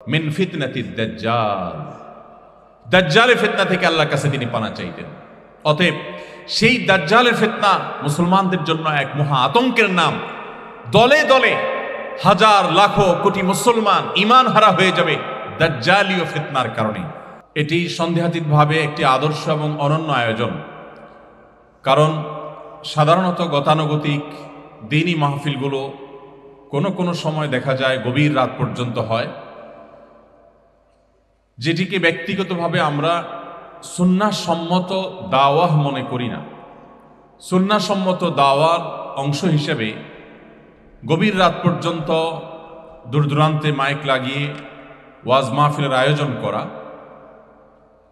মিন ফিতনাতিদ দাজ্জাল, দাজ্জালের ফিতনা থেকে আল্লাহর কাছে তিনি পানা চাইতেন। অতএব সেই দাজ্জালের ফিতনা মুসলমানদের জন্য এক মহা আতঙ্কের নাম। দলে দলে হাজার লাখো কোটি মুসলমান ঈমান হারা হয়ে যাবে দাজ্জালীয় ফিতনার কারণে। এটি সন্দেহাতীতভাবে একটি আদর্শ এবং অনন্য আয়োজন। কারণ সাধারণত গতানুগতিক দিনী মাহফিলগুলো কোনো কোনো সময় দেখা যায় গভীর রাত পর্যন্ত হয়, যেটিকে ব্যক্তিগতভাবে আমরা সুন্নাহসম্মত দাওয়াহ মনে করি না। সুন্নাহসম্মত দাওয়ার অংশ হিসেবে গভীর রাত পর্যন্ত দূর দূরান্তে মাইক লাগিয়ে ওয়াজ মাহফিলের আয়োজন করা,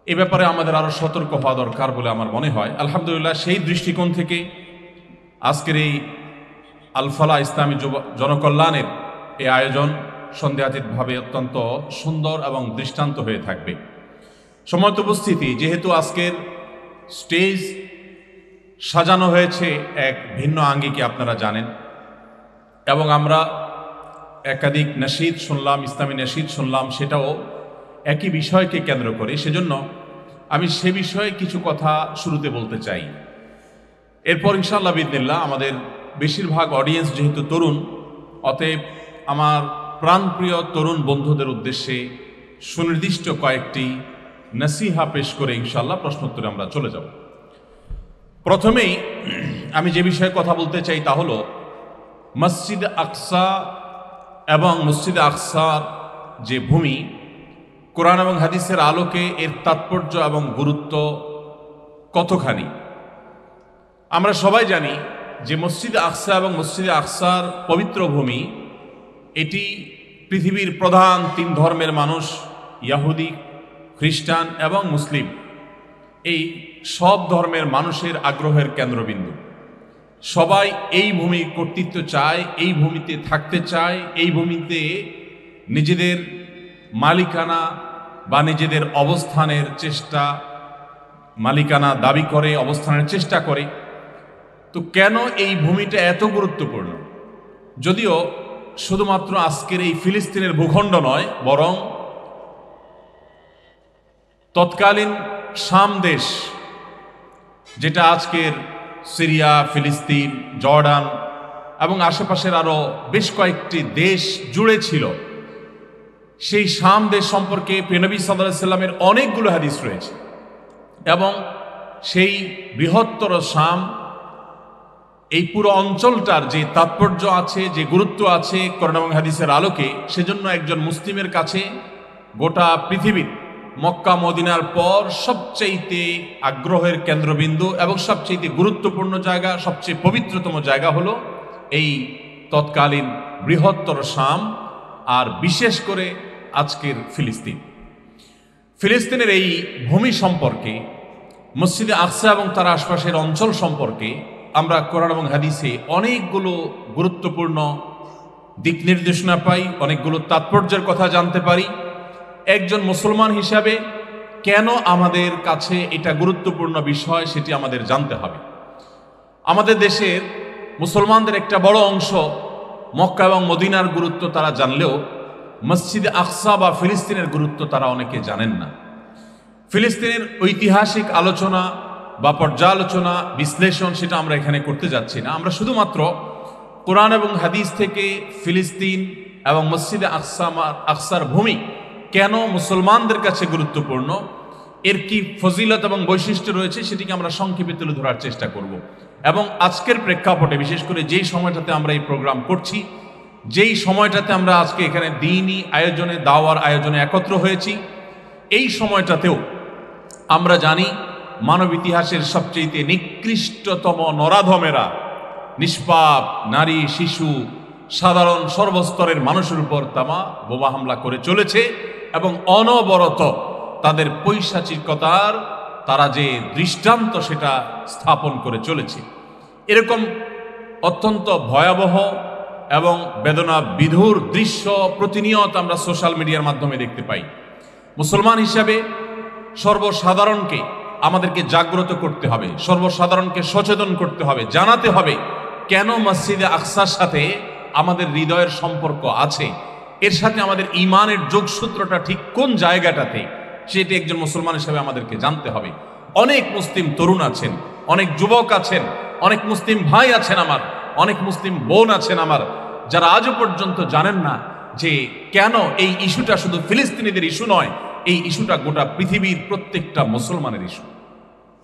এ ব্যাপারে আমাদের আরও সতর্ক হওয়া দরকার বলে আমার মনে হয়। আলহামদুলিল্লাহ, সেই দৃষ্টিকোণ থেকে আজকের এই আল-ফালাহ ইসলামী জনকল্যাণের এই আয়োজন সন্দেহাতীতভাবে অত্যন্ত সুন্দর এবং দৃষ্টান্ত হয়ে থাকবে। সম্মানিত উপস্থিতি, যেহেতু আজকের স্টেজ সাজানো হয়েছে এক ভিন্ন আঙ্গিকে আপনারা জানেন, এবং আমরা একাধিক নাশিদ শুনলাম, ইসলামী নাশিদ শুনলাম, সেটাও একই বিষয়কে কেন্দ্র করে। সেজন্য আমি সে বিষয়ে কিছু কথা শুরুতে বলতে চাই। এরপর ইনশাআল্লাহ বিদিনিল্লাহ আমাদের বেশিরভাগ অডিয়েন্স যেহেতু তরুণ, অতএব আমার প্রাণপ্রিয় তরুণ বন্ধুদের উদ্দেশ্যে সুনির্দিষ্ট কয়েকটি নসিহা পেশ করে ইনশাআল্লাহ প্রশ্নোত্তরে আমরা চলে যাব। প্রথমেই আমি যে বিষয়ে কথা বলতে চাই তা হলো মসজিদ আকসা এবং মসজিদ আকসার যে ভূমি, কোরআন এবং হাদিসের আলোকে এর তাৎপর্য এবং গুরুত্ব কতখানি। আমরা সবাই জানি যে মসজিদ আকসা এবং মসজিদ আকসার পবিত্র ভূমি, এটি পৃথিবীর প্রধান তিন ধর্মের মানুষ, ইহুদি, খ্রিস্টান এবং মুসলিম, এই সব ধর্মের মানুষের আগ্রহের কেন্দ্রবিন্দু। সবাই এই ভূমির কর্তৃত্ব চায়, এই ভূমিতে থাকতে চায়, এই ভূমিতে নিজেদের মালিকানা বা নিজেদের অবস্থানের চেষ্টা, মালিকানা দাবি করে, অবস্থানের চেষ্টা করে। তো কেন এই ভূমিটা এত গুরুত্বপূর্ণ? যদিও শুধুমাত্র আজকের এই ফিলিস্তিনের ভূখণ্ড নয়, বরং তৎকালীন শাম দেশ, যেটা আজকের সিরিয়া, ফিলিস্তিন, জর্ডান এবং আশেপাশের আরও বেশ কয়েকটি দেশ জুড়ে ছিল, সেই শাম দেশ সম্পর্কে নবী সাল্লাল্লাহু আলাইহি সাল্লামের অনেকগুলো হাদিস রয়েছে। এবং সেই বৃহত্তর শাম, এই পুরো অঞ্চলটার যে তাৎপর্য আছে, যে গুরুত্ব আছে কোরআন এবং হাদিসের আলোকে, সেজন্য একজন মুসলিমের কাছে গোটা পৃথিবীর মক্কা মদিনার পর সবচেয়ে আগ্রহের কেন্দ্রবিন্দু এবং সবচেয়ে গুরুত্বপূর্ণ জায়গা, সবচেয়ে পবিত্রতম জায়গা হলো এই তৎকালীন বৃহত্তর শাম, আর বিশেষ করে আজকের ফিলিস্তিন। ফিলিস্তিনের এই ভূমি সম্পর্কে, মসজিদে আকসা এবং তার আশপাশের অঞ্চল সম্পর্কে আমরা কোরআন এবং হাদিসে অনেকগুলো গুরুত্বপূর্ণ দিক নির্দেশনা পাই, অনেকগুলো তাৎপর্যের কথা জানতে পারি। একজন মুসলমান হিসাবে কেন আমাদের কাছে এটা গুরুত্বপূর্ণ বিষয়, সেটি আমাদের জানতে হবে। আমাদের দেশের মুসলমানদের একটা বড় অংশ মক্কা এবং মদিনার গুরুত্ব তারা জানলেও মসজিদে আকসা বা ফিলিস্তিনের গুরুত্ব তারা অনেকে জানেন না। ফিলিস্তিনের ঐতিহাসিক আলোচনা বা পর্যালোচনা, বিশ্লেষণ, সেটা আমরা এখানে করতে যাচ্ছি না। আমরা শুধুমাত্র কোরআন এবং হাদিস থেকে ফিলিস্তিন এবং মসজিদে আকসার ভূমি কেন মুসলমানদের কাছে গুরুত্বপূর্ণ, এর কি ফজিলত এবং বৈশিষ্ট্য রয়েছে, সেটিকে আমরা সংক্ষেপে তুলে ধরার চেষ্টা করব। এবং আজকের প্রেক্ষাপটে, বিশেষ করে যেই সময়টাতে আমরা এই প্রোগ্রাম করছি, যেই সময়টাতে আমরা আজকে এখানে দ্বীনি আয়োজনে, দাওয়ার আয়োজনে একত্র হয়েছি, এই সময়টাতেও আমরা জানি মানব ইতিহাসের সবচেয়ে নিকৃষ্টতম নরাধমেরা, নিষ্পাপ নারী, শিশু, সাধারণ সর্বস্তরের মানুষের উপর তামা বোমা হামলা করে চলেছে এবং অনবরত তাদের পৈশাচিকতার তারা যে দৃষ্টান্ত সেটা স্থাপন করে চলেছে। এরকম অত্যন্ত ভয়াবহ এবং বেদনা বিধুর দৃশ্য প্রতিনিয়ত আমরা সোশ্যাল মিডিয়ার মাধ্যমে দেখতে পাই। মুসলমান হিসাবে সর্বসাধারণকে আমাদেরকে জাগ্রত করতে হবে, সর্বসাধারণকে সচেতন করতে হবে, জানাতে হবে কেন মসজিদে আকসার সাথে আমাদের হৃদয়ের সম্পর্ক আছে, এর সাথে আমাদের ঈমানের যোগসূত্রটা ঠিক কোন জায়গাটাতে, সেটি একজন মুসলমান হিসেবে আমাদেরকে জানতে হবে। অনেক মুসলিম তরুণ আছেন, অনেক যুবক আছেন, অনেক মুসলিম ভাই আছেন আমার, অনেক মুসলিম বোন আছেন আমার, যারা আজও পর্যন্ত জানেন না যে কেন এই ইস্যুটা শুধু ফিলিস্তিনিদের ইস্যু নয়, এই ইস্যুটা গোটা পৃথিবীর প্রত্যেকটা মুসলমানের ইস্যু।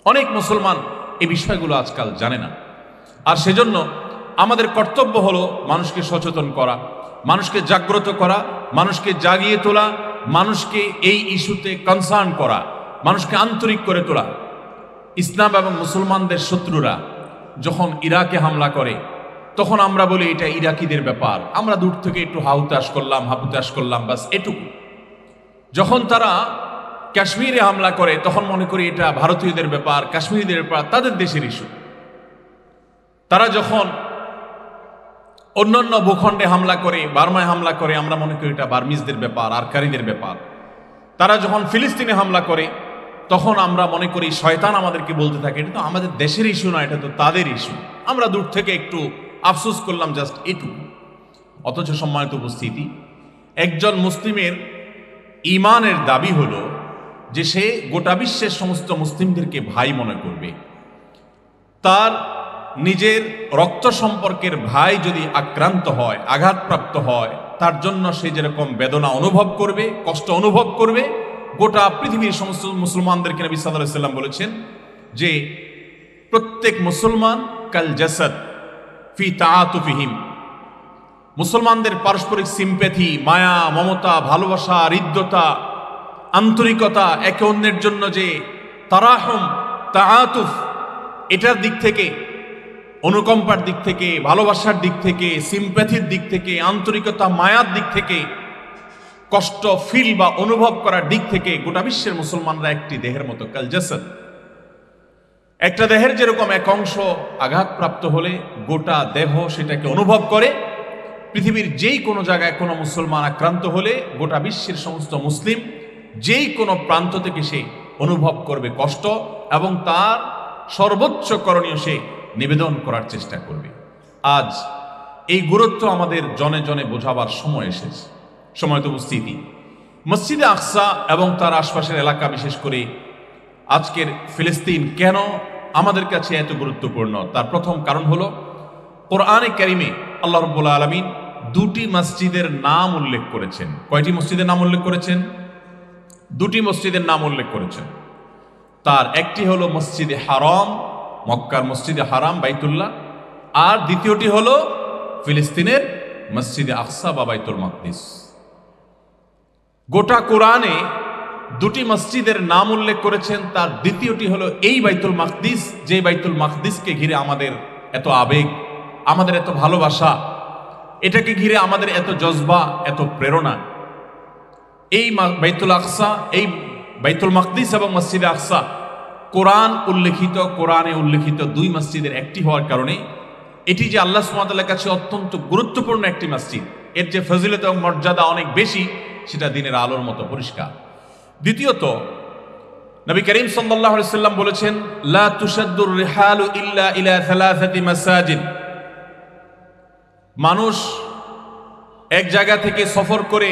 অনেক মুসলমান এই বিষয়গুলো আজকাল জানে না। আর সেজন্য আমাদের কর্তব্য হলো মানুষকে সচেতন করা, মানুষকে জাগ্রত করা, মানুষকে জাগিয়ে তোলা, মানুষকে এই ইস্যুতে কনসার্ন করা, মানুষকে আন্তরিক করে তোলা। ইসলাম এবং মুসলমানদের শত্রুরা যখন ইরাকে হামলা করে তখন আমরা বলি এটা ইরাকিদের ব্যাপার, আমরা দূর থেকে একটু হাহুতাশ করলাম, বাস এটুকু। যখন তারা কাশ্মীরে হামলা করে তখন মনে করি এটা ভারতীয়দের ব্যাপার, কাশ্মীরিদের ব্যাপার, তাদের দেশের ইস্যু। তারা যখন অন্যান্য ভূখণ্ডে হামলা করে, বার্মায় হামলা করে, আমরা মনে করি এটা বার্মিজদের ব্যাপার, আরকারিদের ব্যাপার। তারা যখন ফিলিস্তিনে হামলা করে তখন আমরা মনে করি শয়তান আমাদেরকে বলতে থাকে এটা তো আমাদের দেশের ইস্যু না, এটা তো তাদের ইস্যু। আমরা দূর থেকে একটু আফসোস করলাম, জাস্ট এটুকু। অথচ সম্মানিত উপস্থিতি, একজন মুসলিমের ঈমানের দাবি হলো যে সে গোটা বিশ্বের সমস্ত মুসলিমদেরকে ভাই মনে করবে। তার নিজের রক্ত সম্পর্কের ভাই যদি আক্রান্ত হয়, আঘাতপ্রাপ্ত হয়, তার জন্য সে যেরকম বেদনা অনুভব করবে, কষ্ট অনুভব করবে, গোটা পৃথিবীর সমস্ত মুসলমানদেরকে নবী সাল্লাল্লাহু আলাইহি ওয়াসাল্লাম বলেছেন যে প্রত্যেক মুসলমান কাল জাসাদ ফি তাআতুফিহিম। মুসলমানদের পারস্পরিক সিম্প্যাথি, মায়া, মমতা, ভালোবাসা, হৃদ্যতা, আন্তরিকতা, একে অন্যের জন্য যে তারাহুম, তাআতুফ, এটার দিক থেকে, অনুকম্পার দিক থেকে, ভালোবাসার দিক থেকে, সিম্প্যাথির দিক থেকে, আন্তরিকতা, মায়ার দিক থেকে, কষ্ট ফিল বা অনুভব করার দিক থেকে গোটা বিশ্বের মুসলমানরা একটি দেহের মতো, কাল জাসাদ। একটা দেহের যেরকম এক অংশ আঘাতপ্রাপ্ত হলে গোটা দেহ সেটাকে অনুভব করে, পৃথিবীর যেই কোনো জায়গায় কোনো মুসলমান আক্রান্ত হলে গোটা বিশ্বের সমস্ত মুসলিম যেই কোনো প্রান্ত থেকে সে অনুভব করবে কষ্ট, এবং তার সর্বোচ্চ করণীয় সে নিবেদন করার চেষ্টা করবে। আজ এই গুরুত্ব আমাদের জনে জনে বোঝাবার সময় এসেছে। সময়ত উপস্থিতি, মসজিদে আকসা এবং তার আশপাশের এলাকা, বিশেষ করে আজকের ফিলিস্তিন কেন আমাদের কাছে এত গুরুত্বপূর্ণ, তার প্রথম কারণ হলো কোরআনে কারিমে আল্লাহ রাব্বুল আলামিন দুটি মসজিদের নাম উল্লেখ করেছেন। কয়টি মসজিদের নাম উল্লেখ করেছেন? দুটি মসজিদের নাম উল্লেখ করেছেন। তার একটি হলো মসজিদে হারাম, মক্কার মসজিদে হারাম বাইতুল্লাহ, আর দ্বিতীয়টি হলো ফিলিস্তিনের মসজিদে আকসা বা বাইতুল মাকদিস। গোটা কোরআনে দুটি মসজিদের নাম উল্লেখ করেছেন, তার দ্বিতীয়টি হলো এই বাইতুল মাকদিস, যে বাইতুল মাকদিসকে ঘিরে আমাদের এত আবেগ, আমাদের এত ভালোবাসা, এটাকে ঘিরে আমাদের এত জজবা, এত প্রেরণা। এই বাইতুল আকসা, এই বাইতুল মাকদিস এবং মসজিদে আকসা কোরআনে উল্লেখিত দুই মসজিদের একটি হওয়ার কারণে এটি যে আল্লাহ সুবহানাহু ওয়া তাআলার কাছে অত্যন্ত গুরুত্বপূর্ণ একটি মসজিদ, এর যে ফজিলত এবং মর্যাদা অনেক বেশি, সেটা দিনের আলোর মতো পরিষ্কার। দ্বিতীয়ত, নবী করিম সাল্লাল্লাহু আলাইহি ওয়াসাল্লাম বলেছেন, লা তুশাদ্দুর রিহালু ইল্লা ইলা সালাসাতি মাসাজিদ। মানুষ এক জায়গা থেকে সফর করে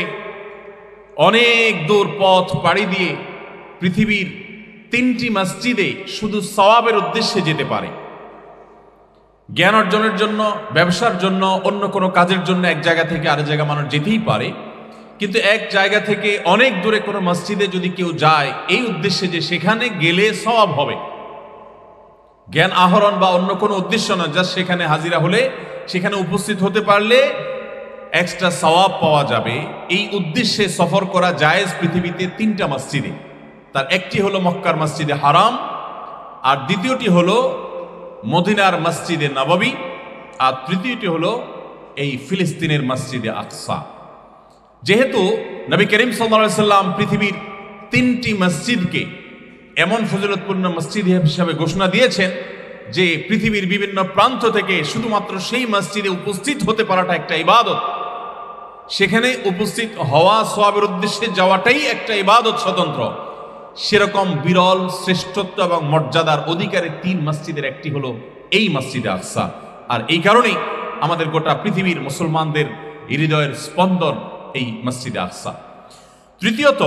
অনেক দূর পথ পাড়ি দিয়ে পৃথিবীর তিনটি মসজিদে শুধু সওয়াবের উদ্দেশ্যে যেতে পারে। জ্ঞান অর্জনের জন্য, ব্যবসার জন্য, অন্য কোনো কাজের জন্য এক জায়গা থেকে আরেক জায়গা মানুষ যেতেই পারে, কিন্তু এক জায়গা থেকে অনেক দূরে কোনো মসজিদে যদি কেউ যায় এই উদ্দেশ্যে যে সেখানে গেলে সওয়াব হবে, জ্ঞান আহরণ বা অন্য কোনো উদ্দেশ্য না, জাস্ট সেখানে হাজিরা হলে, সেখানে উপস্থিত হতে পারলে এক্সট্রা সওয়াব পাওয়া যাবে, এই উদ্দেশ্যে সফর করা জায়েজ পৃথিবীতে তিনটা মসজিদে। তার একটি হলো মক্কার মসজিদে হারাম, আর দ্বিতীয়টি হলো মদিনার মসজিদে নববী, আর তৃতীয়টি হলো এই ফিলিস্তিনের মসজিদে আকসা। যেহেতু নবী করিম সাল্লাল্লাহু আলাইহি ওয়াসাল্লাম পৃথিবীর তিনটি মসজিদকে এমন ফজিলতপূর্ণ মসজিদ হিসাবে ঘোষণা দিয়েছেন যে পৃথিবীর বিভিন্ন প্রান্ত থেকে শুধুমাত্র সেই মসজিদে উপস্থিত হতে পারাটা একটা ইবাদত, সেখানে উপস্থিত হওয়া সওয়াবের উদ্দেশ্যে যাওয়াটাই একটা ইবাদত স্বতন্ত্র। সেরকম বিরল শ্রেষ্ঠত্ব এবং মর্যাদার অধিকারী তিন মসজিদের একটি হলো এই মসজিদে আকসা। আর এই কারণেই আমাদের গোটা পৃথিবীর মুসলমানদের হৃদয়ের স্পন্দন এই মসজিদে আকসা। তৃতীয়ত,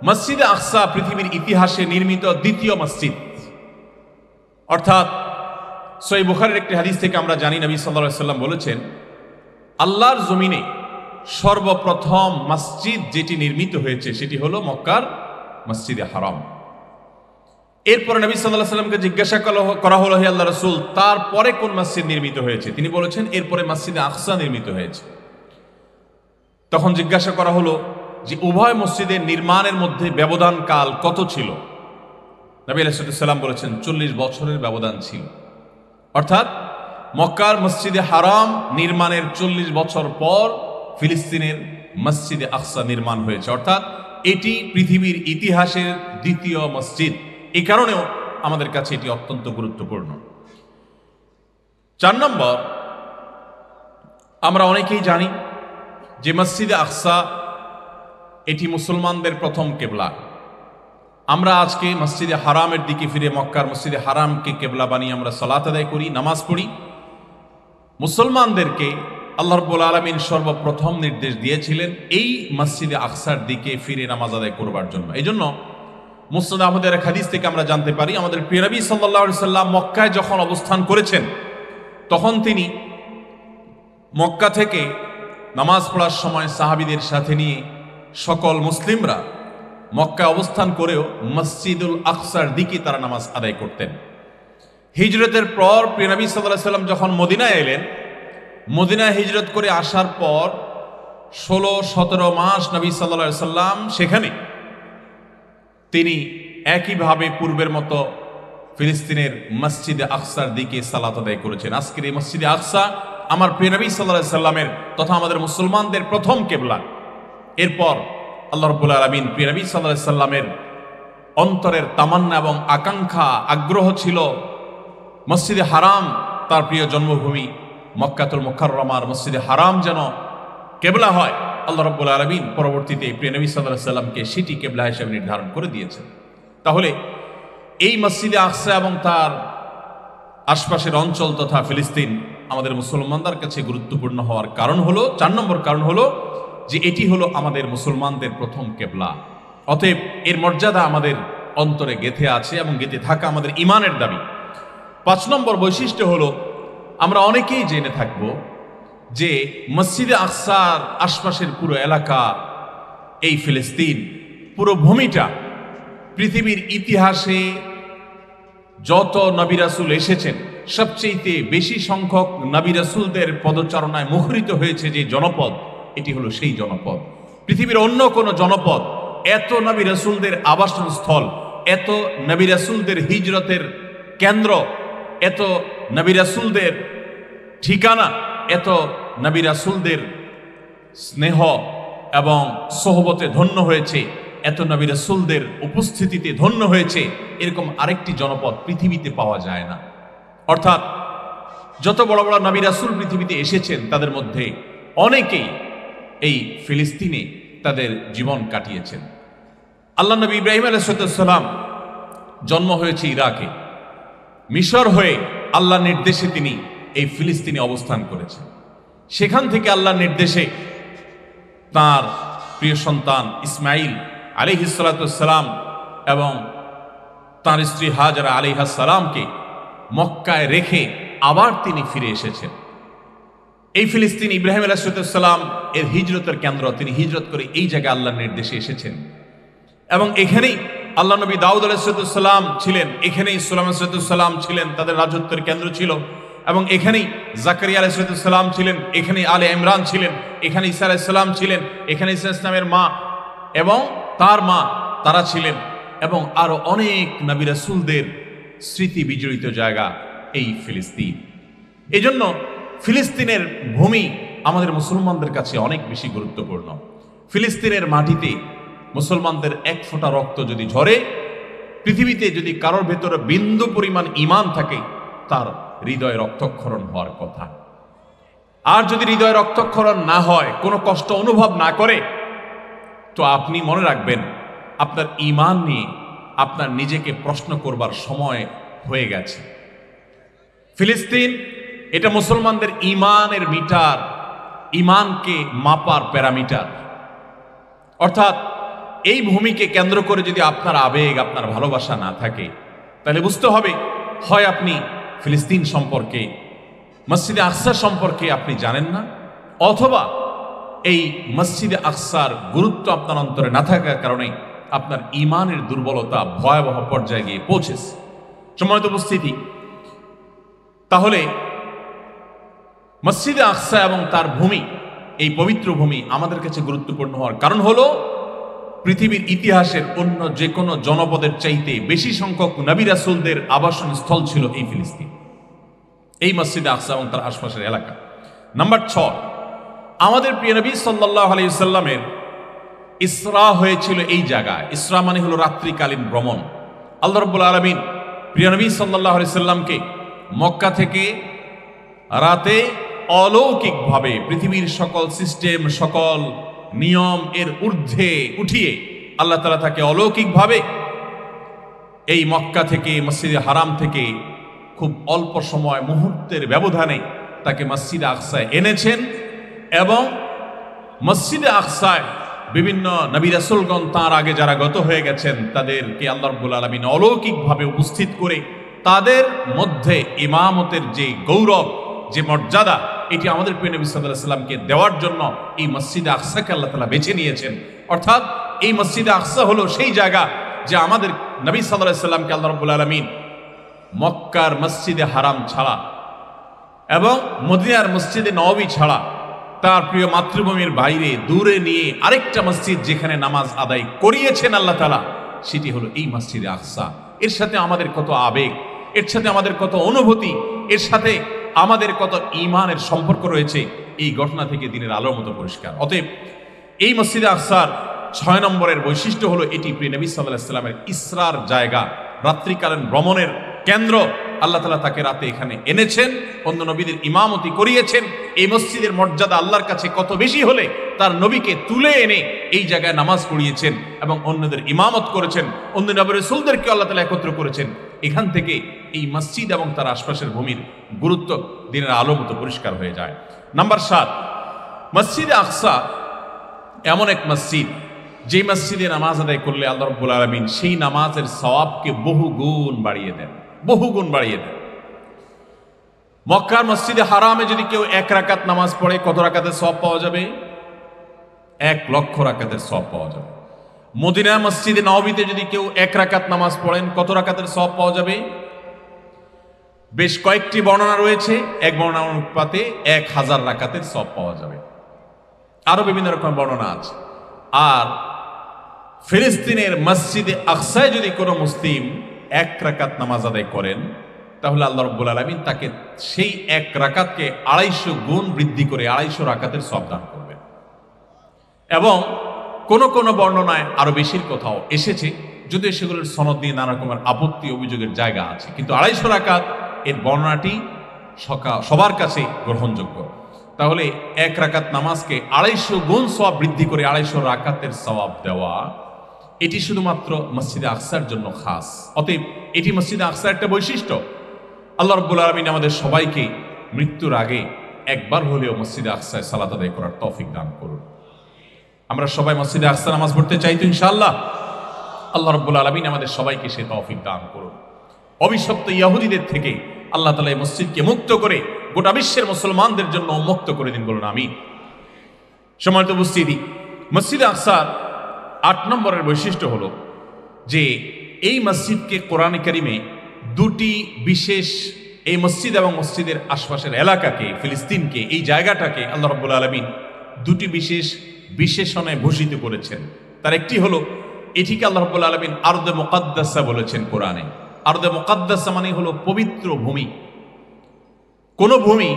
মসজিদে আকসা পৃথিবীর ইতিহাসে নির্মিত দ্বিতীয় মসজিদ। অর্থাৎ সহিহ বুখারীর একটি হাদিস থেকে আমরা জানি, নবী সাল্লাল্লাহু আলাইহি ওয়াসাল্লাম বলেছেন, আল্লাহর জমিনে সর্বপ্রথম মসজিদ যেটি নির্মিত হয়েছে সেটি হলো মক্কার মসজিদে হারাম। এরপরে নবী সাল্লাল্লাহু আলাইহি ওয়াসাল্লামকে জিজ্ঞাসা করা হলো, হে আল্লাহর রাসূল, তারপরে কোন মসজিদ নির্মিত হয়েছে? তিনি বলেছেন, এরপরে মসজিদে আকসা নির্মিত হয়েছে। তখন জিজ্ঞাসা করা হলো যে উভয় মসজিদের নির্মাণের মধ্যে ব্যবধান কাল কত ছিল? নবী আলাইহিস সালাম বলেছেন 40 বছরের ব্যবধান ছিল। অর্থাৎ মক্কার মসজিদে হারাম নির্মাণের 40 বছর পর ফিলিস্তিনের মসজিদে আকসা নির্মাণ হয়েছে। অর্থাৎ এটি পৃথিবীর ইতিহাসের দ্বিতীয় মসজিদ। এই কারণেও আমাদের কাছে এটি অত্যন্ত গুরুত্বপূর্ণ। 4 নম্বর, আমরা অনেকেই জানি যে মসজিদে আকসা এটি মুসলমানদের প্রথম কেবলা। আমরা আজকে মসজিদে হারামের দিকে ফিরে মক্কার মসজিদে হারামকে কেবলা বানিয়ে আমরা সালাত আদায় করি, নামাজ পড়ি। মুসলমানদেরকে আল্লাহ রাব্বুল আলামিন সর্বপ্রথম নির্দেশ দিয়েছিলেন এই মসজিদে আকসার দিকে ফিরে নামাজ আদায় করবার জন্য। এই জন্য মুসনাদ আহমদের এক হাদিস থেকে আমরা জানতে পারি, আমাদের প্রিয় নবী সাল্লাল্লাহু আলাইহি সাল্লাম মক্কায় যখন অবস্থান করেছেন, তখন তিনি মক্কা থেকে নামাজ পড়ার সময় সাহাবীদের সাথে নিয়ে সকল মুসলিমরা মক্কায় অবস্থান করেও মসজিদুল আকসার দিকে তারা নামাজ আদায় করতেন। হিজরতের পর প্রিয় নবী সাল্লাল্লাহু আলাইহি সাল্লাম যখন মদিনায় এলেন, মদিনায় হিজরত করে আসার পর 16-17 মাস নবী সাল্লাল্লাহু আলাইহি সাল্লাম সেখানে তিনি একইভাবে পূর্বের মতো ফিলিস্তিনের মসজিদে আকসার দিকে সালাত আদায় করেছেন। আজকের এই মসজিদে আকসা আমার প্রিয় নবী সাল্লাল্লাহু আলাইহি সাল্লামের তথা আমাদের মুসলমানদের প্রথম কেবলা। এরপর আল্লাহ রাব্বুল আলামিন প্রিয় নবী সাল্লাল্লাহু আলাইহি সাল্লামের অন্তরের তামান্না এবং আকাঙ্ক্ষা, আগ্রহ ছিল মসজিদে হারাম, তার প্রিয় জন্মভূমি মক্কাতুল মুকাররমার মসজিদে হারাম যেন কেবলা হয়। আল্লাহ রাব্বুল আলামিন পরবর্তীতে প্রিয় নবী সাল্লাল্লাহু আলাইহি সাল্লামকে সেটি কেবলা হিসেবে নির্ধারণ করে দিয়েছেন। তাহলে এই মসজিদে আকসা এবং তার আশপাশের অঞ্চল তথা ফিলিস্তিন আমাদের মুসলমানদের কাছে গুরুত্বপূর্ণ হওয়ার কারণ হলো, 4 নম্বর কারণ হলো যে এটি হলো আমাদের মুসলমানদের প্রথম কেবলা। অতএব এর মর্যাদা আমাদের অন্তরে গেঁথে আছে এবং গেঁথে থাকা আমাদের ঈমানের দাবি। 5 নম্বর বৈশিষ্ট্য হলো, আমরা অনেকেই জেনে থাকব যে মসজিদে আকসার আশপাশের পুরো এলাকা, এই ফিলিস্তিন পুরো ভূমিটা পৃথিবীর ইতিহাসে যত নবী রাসূল এসেছেন সবচেয়ে বেশি সংখ্যক নবী রাসূলদের পদচারণায় মুখরিত হয়েছে যে জনপদ, এটি হলো সেই জনপদ। পৃথিবীর অন্য কোন জনপদ এত নবী রাসূলদের আবাসন স্থল, এত নবী রাসূলদের হিজরতের কেন্দ্র, এত নবী রাসূলদের ঠিকানা, এত নবী রাসূলদের স্নেহ এবং সোহবতে ধন্য হয়েছে, এত নবী রাসূলদের উপস্থিতিতে ধন্য হয়েছে, এরকম আরেকটি জনপদ পৃথিবীতে পাওয়া যায় না। অর্থাৎ যত বড় বড় নবী রাসূল পৃথিবীতে এসেছেন তাদের মধ্যে অনেকেই এই ফিলিস্তিনে তাদের জীবন কাটিয়েছেন। আল্লাহ নবী ইব্রাহিম আলাইহিস সালাম জন্ম হয়েছে ইরাকে, মিশর হয়ে আল্লাহর নির্দেশে তিনি এই ফিলিস্তিনে অবস্থান করেছেন। সেখান থেকে আল্লাহর নির্দেশে তার প্রিয় সন্তান ইসমাইল আলাইহিস সালাম এবং তার স্ত্রী হাজরা আলাইহাস সালামকে মক্কায় রেখে আবার তিনি ফিরে এসেছেন। এই ফিলিস্তিন ইব্রাহিম আলাইহিস সালাম এর হিজরতের কেন্দ্র, তিনি হিজরত করে এই জায়গায় আল্লাহর নির্দেশে এসেছেন এবং এখানেই আল্লাহ নবী দাউদ আলাইহিস সালাম ছিলেন, এখানেই সুলাইমান আলাইহিস সালাম ছিলেন, তাদের রাজত্বের কেন্দ্র ছিল এবং এখানেই জাকারিয়া আলাইহিস সালাম ছিলেন, এখানেই আলে ইমরান ছিলেন, এখানে ঈসা আলাইহিস সালাম ছিলেন, এখানে ঈসা ইসলামের মা এবং তার মা তারা ছিলেন এবং আরো অনেক নবী রাসূলদের স্মৃতি বিজড়িত জায়গা এই ফিলিস্তিন। এজন্য ফিলিস্তিনের ভূমি আমাদের মুসলমানদের কাছে অনেক বেশি গুরুত্বপূর্ণ। ফিলিস্তিনের মাটিতে মুসলমানদের এক ফোঁটা রক্ত যদি ঝরে, পৃথিবীতে যদি কারোর ভেতরে বিন্দু পরিমাণ ঈমান থাকে, তার হৃদয়ে রক্তক্ষরণ হওয়ার কথা। আর যদি হৃদয়ে রক্তক্ষরণ না হয়, কোনো কষ্ট অনুভব না করে, তো আপনি মনে রাখবেন আপনার ঈমান নিয়ে আপনার নিজেকে প্রশ্ন করবার সময় হয়ে গেছে। ফিলিস্তিন এটা মুসলমানদের ঈমানের মিটার, ইমানকে মাপার প্যারামিটার। অর্থাৎ এই ভূমিকে কেন্দ্র করে যদি আপনার আবেগ, আপনার ভালোবাসা না থাকে, তাহলে বুঝতে হবে হয় আপনি ফিলিস্তিন সম্পর্কে, মসজিদে আকসা সম্পর্কে আপনি জানেন না, অথবা এই মসজিদে আকসার গুরুত্ব আপনার অন্তরে না থাকার কারণে আপনার ইমানের দুর্বলতা ভয়াবহ পর্যায়ে গিয়ে পৌঁছেছে। সম্মানিত উপস্থিতি, তাহলে মসজিদে আকসা এবং তার ভূমি, এই পবিত্র ভূমি আমাদের কাছে গুরুত্বপূর্ণ হওয়ার কারণ হলো পৃথিবীর ইতিহাসের অন্য যে কোনো জনপদের চাইতে বেশি সংখ্যক নবী রাসূলদের আবাসন স্থল ছিল এই ফিলিস্তিন, এই মসজিদে আকসা এবং তার আশপাশের এলাকা। নাম্বার 6, আমাদের প্রিয় নবী সাল্লাল্লাহু আলাইহি ওয়াসাল্লামের ইসরা হয়েছিল এই জায়গায়। ইসরা মানে হলো রাত্রিকালীন ভ্রমণ। আল্লাহ রাব্বুল আলামিন প্রিয় নবী সাল্লাল্লাহু আলাইহি ওয়াসাল্লামকে মক্কা থেকে রাতে অলৌকিকভাবে পৃথিবীর সকল সিস্টেম, সকল নিয়ম এর ঊর্ধ্বে উঠিয়ে আল্লাহ তাআলা তাকে অলৌকিকভাবে এই মক্কা থেকে, মসজিদে হারাম থেকে খুব অল্প সময়, মুহূর্তের ব্যবধানে তাকে মসজিদে আকসায় এনেছেন। এবং মসজিদে আকসায় বিভিন্ন নবী রাসূলগণ তাঁর আগে যারা গত হয়ে গেছেন তাদেরকে আল্লাহ রাব্বুল আলামিন অলৌকিকভাবে উপস্থিত করে তাদের মধ্যে ইমামতের যে গৌরব, যে মর্যাদা, এটি আমাদের প্রিয় নবী সাল্লাল্লাহু আলাইহি ওয়াসাল্লামকে দেওয়ার জন্য এই মসজিদে আকসাকে আল্লাহ তাআলা বেছে নিয়েছেন। অর্থাৎ এই মসজিদে আকসা হলো সেই জায়গা যে আমাদের নবী সাল্লাল্লাহু আলাইহি ওয়াসাল্লামকে আল্লাহ রাব্বুল আলামিন মক্কার মসজিদে হারাম ছাড়া এবং মদিনার মসজিদে নববী ছাড়া তার প্রিয় মাতৃভূমির বাইরে দূরে নিয়ে আরেকটা মসজিদ যেখানে নামাজ আদায় করিয়েছেন আল্লাহ তাআলা, সেটি হলো এই মসজিদে আকসা। এর সাথে আমাদের কত আবেগ, এর সাথে আমাদের কত অনুভূতি, এর সাথে আমাদের কত ঈমানের সম্পর্ক রয়েছে, এই ঘটনা থেকে দিনের আলোর মতো পরিষ্কার। অতএব এই মসজিদে আকসার 6 নম্বরের বৈশিষ্ট্য হলো এটি প্রিয় নবী সাল্লাল্লাহু আলাইহি ওয়াসাল্লামের ইসরার জায়গা, রাত্রিকালীন ভ্রমণের কেন্দ্র। আল্লাহ তাআলা তাকে রাতে এখানে এনেছেন, অন্য নবীদের ইমামতি করিয়েছেন। এই মসজিদের মর্যাদা আল্লাহর কাছে কত বেশি হলে তার নবীকে তুলে এনে এই জায়গায় নামাজ পড়িয়েছেন এবং অন্যদের ইমামত করেছেন, অন্য নবী রাসূলদেরকে আল্লাহ তাআলা একত্র করেছেন। এখান থেকে এই মসজিদ এবং তার আশপাশের ভূমির গুরুত্ব দিনের আলো মতো পরিষ্কার হয়ে যায়। নাম্বার 7, মসজিদে আকসা এমন এক মসজিদ যে মসজিদে নামাজ আদায় করলে আল্লাহ রাব্বুল আলামিন সেই নামাজের সওয়াবকে বহু গুণ বাড়িয়ে দেন, বহু গুণ বাড়িয়ে দেন। মক্কার মসজিদে হারামে যদি কেউ 1 রাকাত নামাজ পড়ে, কত রাকাতের সওয়াব পাওয়া যাবে? 1 লক্ষ রাকাতের সওয়াব পাওয়া যাবে। মদিনা মসজিদে নববীতে যদি কেউ 1 রাকাত নামাজ পড়েন, কত রাকাতের সওয়াব পাওয়া যাবে? বেশ কয়েকটি বর্ণনা রয়েছে, এক বর্ণনা অনুপাতে 1000 রাকাতের সওয়াব পাওয়া যাবে। আরো বিভিন্ন রকম বর্ণনা আছে। আর ফিলিস্তিনের মসজিদে আকসায় যদি কোনো মুসলিম 1 রাকাত নামাজ আদায় করেন, তাহলে আল্লাহ রাব্বুল আলামিন তাকে সেই 1 রাকাতকে 250 গুণ বৃদ্ধি করে 250 রাকাতের সওয়াব দান করবেন। এবং কোন কোন বর্ণনায় আরো বেশির কথাও এসেছে, যদিও সেগুলোর সনদ নিয়ে নানা রকমের আপত্তি অভিযোগের জায়গা আছে, কিন্তু 250 রাকাত এর বর্ণনাটি সবার কাছে গ্রহণযোগ্য। তাহলে 1 রাকাত নামাজকে 250 গুণ সওয়াব বৃদ্ধি করে 250 রাকাতের সওয়াব দেওয়া, এটি শুধুমাত্র মসজিদে আকসার জন্য খাস। অতএব এটি মসজিদে আকসার একটা বৈশিষ্ট্য। আল্লাহ রাব্বুল আলামিন আমাদের সবাইকে মৃত্যুর আগে একবার হলেও মসজিদে আকসায় সালাত আদায় করার তৌফিক দান করুন। আমরা সবাই মসজিদে আকসা নামাজ পড়তে চাই তো ইনশাআল্লাহ। আল্লাহ রাব্বুল আলামিন আমাদের সবাইকে সে তৌফিক দান করুন। অভিশপ্ত ইহুদিদের থেকে আল্লাহ তাআলা এই মসজিদকে মুক্ত করে গোটা বিশ্বের মুসলমানদের জন্য উন্মুক্ত করে দিন, বলুন আমিন। সম্মানিত উপস্থিতি, মসজিদে আকসার 8 নম্বরের বৈশিষ্ট্য হলো যে এই মসজিদকে কোরআনে কারিমে 2টি বিশেষ, এই মসজিদ এবং মসজিদের আশপাশের এলাকাকে, ফিলিস্তিনকে, এই জায়গাটাকে আল্লাহ রাব্বুল আলামিন 2টি বিশেষ বিশেষণে ভূষিত করেছেন। তার একটি হলো এটিকে আল্লাহ রাব্বুল আলামিন আরদে মুকাদ্দাসা বলেছেন কোরআনে। আরদে মুকাদ্দাসা মানে হলো পবিত্র ভূমি। কোন ভূমি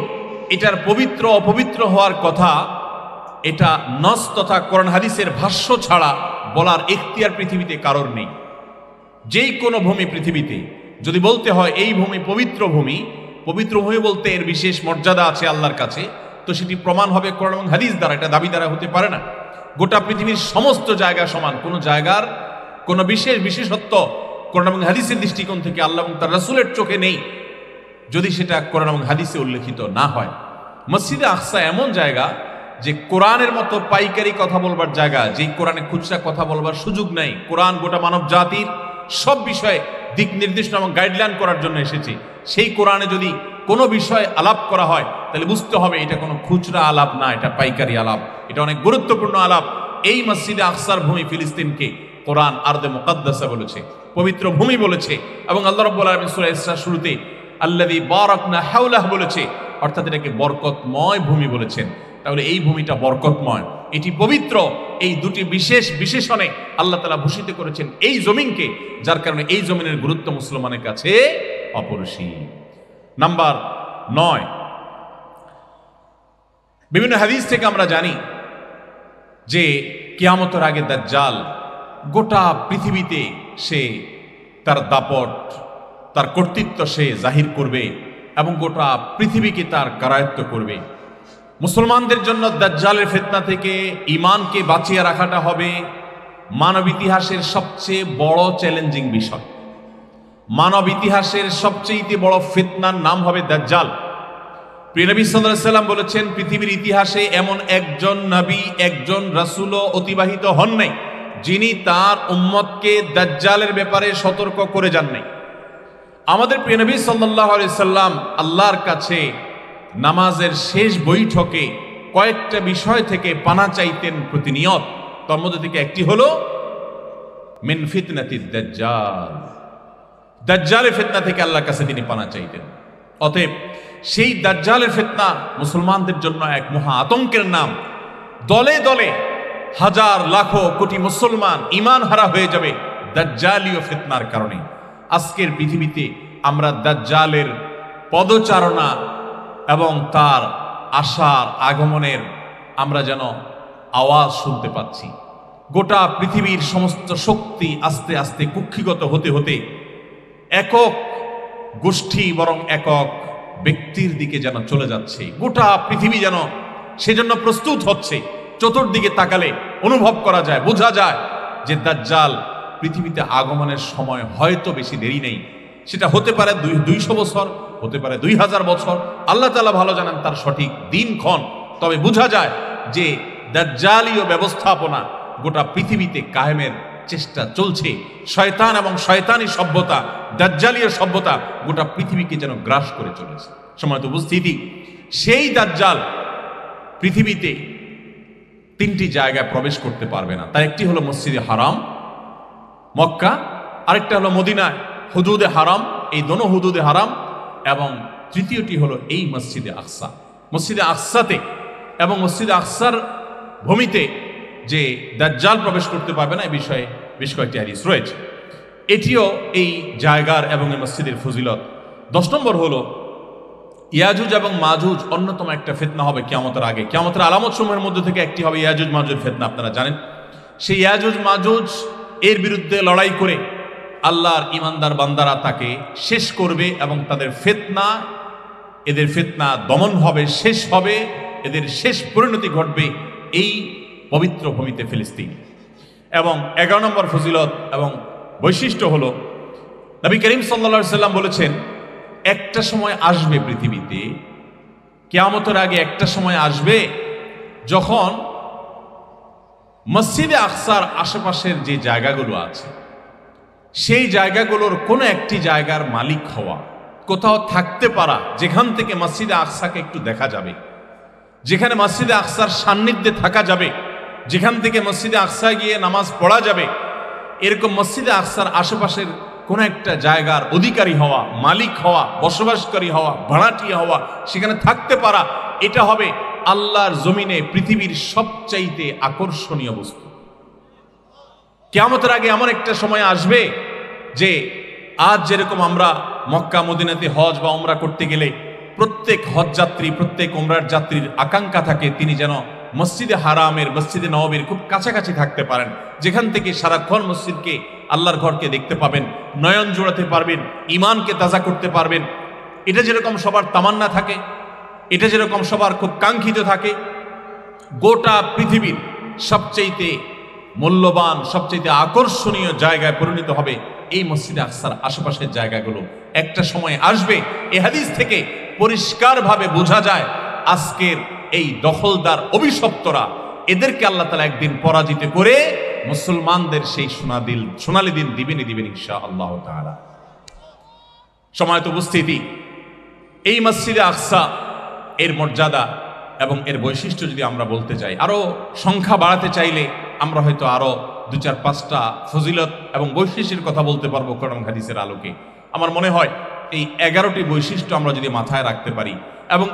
এটার পবিত্র অপবিত্র হওয়ার কথা, এটা নস তথা কোরআন হাদিসের ভাষ্য ছাড়া বলার এখতিয়ার পৃথিবীতে কারোর নেই। যেই কোনো ভূমি পৃথিবীতে যদি বলতে হয় এই ভূমি পবিত্র ভূমি, পবিত্র ভূমি বলতে এর বিশেষ মর্যাদা আছে আল্লাহর কাছে, তো সেটি প্রমাণ হবে কোরআন এবং হাদিস দ্বারা, এটা দাবি দ্বারা হতে পারে না। গোটা পৃথিবীর সমস্ত জায়গা সমান, কোনো জায়গার কোনো বিশেষ বিশেষত্ব কোরআন এবং হাদিসের দৃষ্টিকোণ থেকে আল্লাহ এবং তার রাসূলের চোখে নেই যদি সেটা কোরআন এবং হাদিসে উল্লেখিত না হয়। মসজিদে আকসা এমন জায়গা যে কোরআনের মতো পাইকারি কথা বলবার জায়গা, যেই কোরআনে খুচরা কথা বলবার সুযোগ নাই, কোরআন গোটা মানব জাতির সব বিষয়ে দিক নির্দেশনা এবং গাইডলাইন করার জন্য এসেছে, সেই কোরআনে যদি কোনো বিষয় আলাপ করা হয় তাহলে বুঝতে হবে এটা কোনো খুচরা আলাপ না, এটা পাইকারি আলাপ, এটা অনেক গুরুত্বপূর্ণ আলাপ। এই মসজিদে আকসার ভূমি ফিলিস্তিনকে কোরআন আরদে মুকাদ্দাসা বলেছে, পবিত্র ভূমি বলেছে, এবং আল্লাহ রাব্বুল আলামিন সূরা ইসরা শুরুতে আল্লাযী বারাকনা হাওলাহু বলেছে, অর্থাৎ এটাকে বরকতময় ভূমি বলেছেন। তাহলে এই ভূমিটা বরকতময়, এটি পবিত্র। এই দুটি বিশেষ বিশেষণে আল্লাহ তাআলা ভূষিত করেছেন এই জমিনকে, যার কারণে এই জমিনের গুরুত্ব মুসলমানের কাছে অপরিসীম। নাম্বার 9, বিভিন্ন হাদিস থেকে আমরা জানি যে কিয়ামতের আগে দাজ্জাল গোটা পৃথিবীতে সে তার দাপট, তার কর্তৃত্ব সে জাহির করবে এবং গোটা পৃথিবীকে তার কারায়ত্ত করবে। মুসলমানদের জন্য দাজ্জালের ফিতনা থেকে ঈমানকে বাঁচিয়ে রাখাটা হবে মানব ইতিহাসের সবচেয়ে বড় চ্যালেঞ্জিং বিষয়। মানব ইতিহাসের সবচেয়ে বড় ফিতনার নাম হবে দাজ্জাল। প্রিয় নবী সাল্লাল্লাহু আলাইহি ওয়াসাল্লাম বলেছেন, পৃথিবীর ইতিহাসে এমন একজন নবী, একজন রাসূলও অতিবাহিত হন নাই যিনি তার উম্মতকে দাজ্জালের ব্যাপারে সতর্ক করে যান নাই। আমাদের প্রিয় নবী সাল্লাল্লাহু আলাইহি ওয়াসাল্লাম আল্লাহর কাছে নামাজের শেষ বৈঠকে কয়েকটা বিষয় থেকে পানা চাইতেন প্রতিনিয়ত। তার মধ্যে থেকে একটি হলো মিন ফিতনাতিদ দাজ্জাল, দাজ্জালের ফিতনা থেকে আল্লাহর কাছে তিনি পানা চাইতেন। অতএব সেই দাজ্জালের ফিতনা মুসলমানদের জন্য এক মহা আতঙ্কের নাম। দলে দলে হাজার লাখো কোটি মুসলমান ঈমান হারা হয়ে যাবে দাজ্জালীয় ফিতনার কারণে। আজকের পৃথিবীতে আমরা দাজ্জালের পদচারণা এবং তার আসার আগমনের আমরা যেন আওয়াজ শুনতে পাচ্ছি। গোটা পৃথিবীর সমস্ত শক্তি আস্তে আস্তে কুক্ষিগত হতে হতে একক গোষ্ঠী বরং একক ব্যক্তির দিকে যেন চলে যাচ্ছে। গোটা পৃথিবী যেন সেজন্য প্রস্তুত হচ্ছে। চতুর্দিকে তাকালে অনুভব করা যায়, বোঝা যায় যে দাজ্জাল পৃথিবীতে আগমনের সময় হয়তো বেশি দেরি নেই। সেটা হতে পারে 200 বছর, হতে পারে 2000 বছর, আল্লাহ তাআলা ভালো জানেন তার সঠিক দিনক্ষণ। তবে বোঝা যায় যে দাজ্জালীয় ব্যবস্থাপনা গোটা পৃথিবীতে কায়েমের চেষ্টা চলছে। শয়তান এবং শয়তানি সভ্যতা, দাজ্জালীয় সভ্যতা গোটা পৃথিবীকে যেন গ্রাস করে চলেছে। সম্মানিত উপস্থিতি, সেই দাজ্জাল পৃথিবীতে 3টি জায়গায় প্রবেশ করতে পারবে না। তার একটি হলো মসজিদে হারাম মক্কা, আরেকটা হলো মদিনায় হুদুদে হারাম, এই দোনো হুদুদে হারাম, এবং তৃতীয়টি হলো এই মসজিদে আকসা। মসজিদে আকসাতে এবং মসজিদে আকসার ভূমিতে যে দাজ্জাল প্রবেশ করতে পারবে না এ বিষয়ে বেশ কয়েকটি হাদিস রয়েছে। এটিও এই জায়গার এবং এই মসজিদের ফজিলত। 10 নম্বর হলো ইয়াজুজ এবং মাজুজ অন্যতম একটা ফিতনা হবে কিয়ামতের আগে। কিয়ামতের আলামত সমূহের মধ্যে থেকে একটি হবে ইয়াজুজ মাজুজ ফিতনা। আপনারা জানেন সেই ইয়াজুজ মাজুজ এর বিরুদ্ধে লড়াই করে আল্লাহর ইমানদার বান্দারা তাকে শেষ করবে এবং তাদের ফিতনা, এদের ফিতনা দমন হবে, শেষ হবে, এদের শেষ পরিণতি ঘটবে এই পবিত্র ভূমিতে ফিলিস্তিন। এবং 11 নম্বর ফজিলত এবং বৈশিষ্ট্য হলো নবী করিম সাল্লাল্লাহু আলাইহি সাল্লাম বলেছেন, একটা সময় আসবে পৃথিবীতে, কিয়ামতের আগে একটা সময় আসবে যখন মসজিদে আকসার আশেপাশের যে জায়গাগুলো আছে সেই জায়গাগুলোর কোনো একটি জায়গার মালিক হওয়া, কোথাও থাকতে পারা যেখান থেকে মসজিদে আকসাকে একটু দেখা যাবে, যেখানে মসজিদে আকসার সান্নিধ্যে থাকা যাবে, যেখান থেকে মসজিদে আকসায় গিয়ে নামাজ পড়া যাবে, এরকম মসজিদে আকসার আশেপাশের কোন একটা জায়গার অধিকারী হওয়া, মালিক হওয়া, বসবাসকারী হওয়া, ভাড়াটিয়া হওয়া, সেখানে থাকতে পারা, এটা হবে আল্লাহর জমিনে পৃথিবীর সবচাইতে আকর্ষণীয় বস্তু। কিয়ামতের আগে এমন একটা সময় আসবে যে আজ যেরকম আমরা মক্কা মদিনাতে হজ বা উমরা করতে গেলে প্রত্যেক হজ যাত্রী, প্রত্যেক উমরার যাত্রীর আকাঙ্ক্ষা থাকে তিনি যেন মসজিদে হারামের, মসজিদে নববীর খুব কাছাকাছি থাকতে পারেন, যেখান থেকে সারাক্ষণ মসজিদকে, আল্লাহর ঘরকে দেখতে পাবেন, নয়ন জোড়াতে পারবেন, ঈমানকে তাজা করতে পারবেন। এটা যেরকম সবার তামান্না থাকে, এটা যেরকম সবার খুব কাঙ্ক্ষিত থাকে, গোটা পৃথিবীর সবচেয়ে মূল্যবান, সবচেয়ে আকর্ষণীয় জায়গায় পরিণত হবে এই মসজিদে আকসার আশেপাশের জায়গাগুলো। একটা সময় আসবে, এই হাদিস থেকে পরিষ্কারভাবে বোঝা যায় আজকের এই দখলদার অভিশপ্তরা, এদেরকে আল্লাহ তাআলা একদিন পরাজিত করে মুসলমানদের সেই সোনালী দিন দিবেন ইনশাআল্লাহ তাআলা। সম্মানিত উপস্থিতি, এই মসজিদে আকসা এর মর্যাদা এবং এর বৈশিষ্ট্য যদি আমরা বলতে চাই, আরো সংখ্যা বাড়াতে চাইলে আমরা হয়তো আরো 2-4-5টা ফজিলত এবং বৈশিষ্ট্যের কথা বলতে পারবো কোরআন হাদিসের আলোকে। আমার মনে হয় এই 11টি বৈশিষ্ট্য আমরা যদি মাথায় রাখতে পারি এবং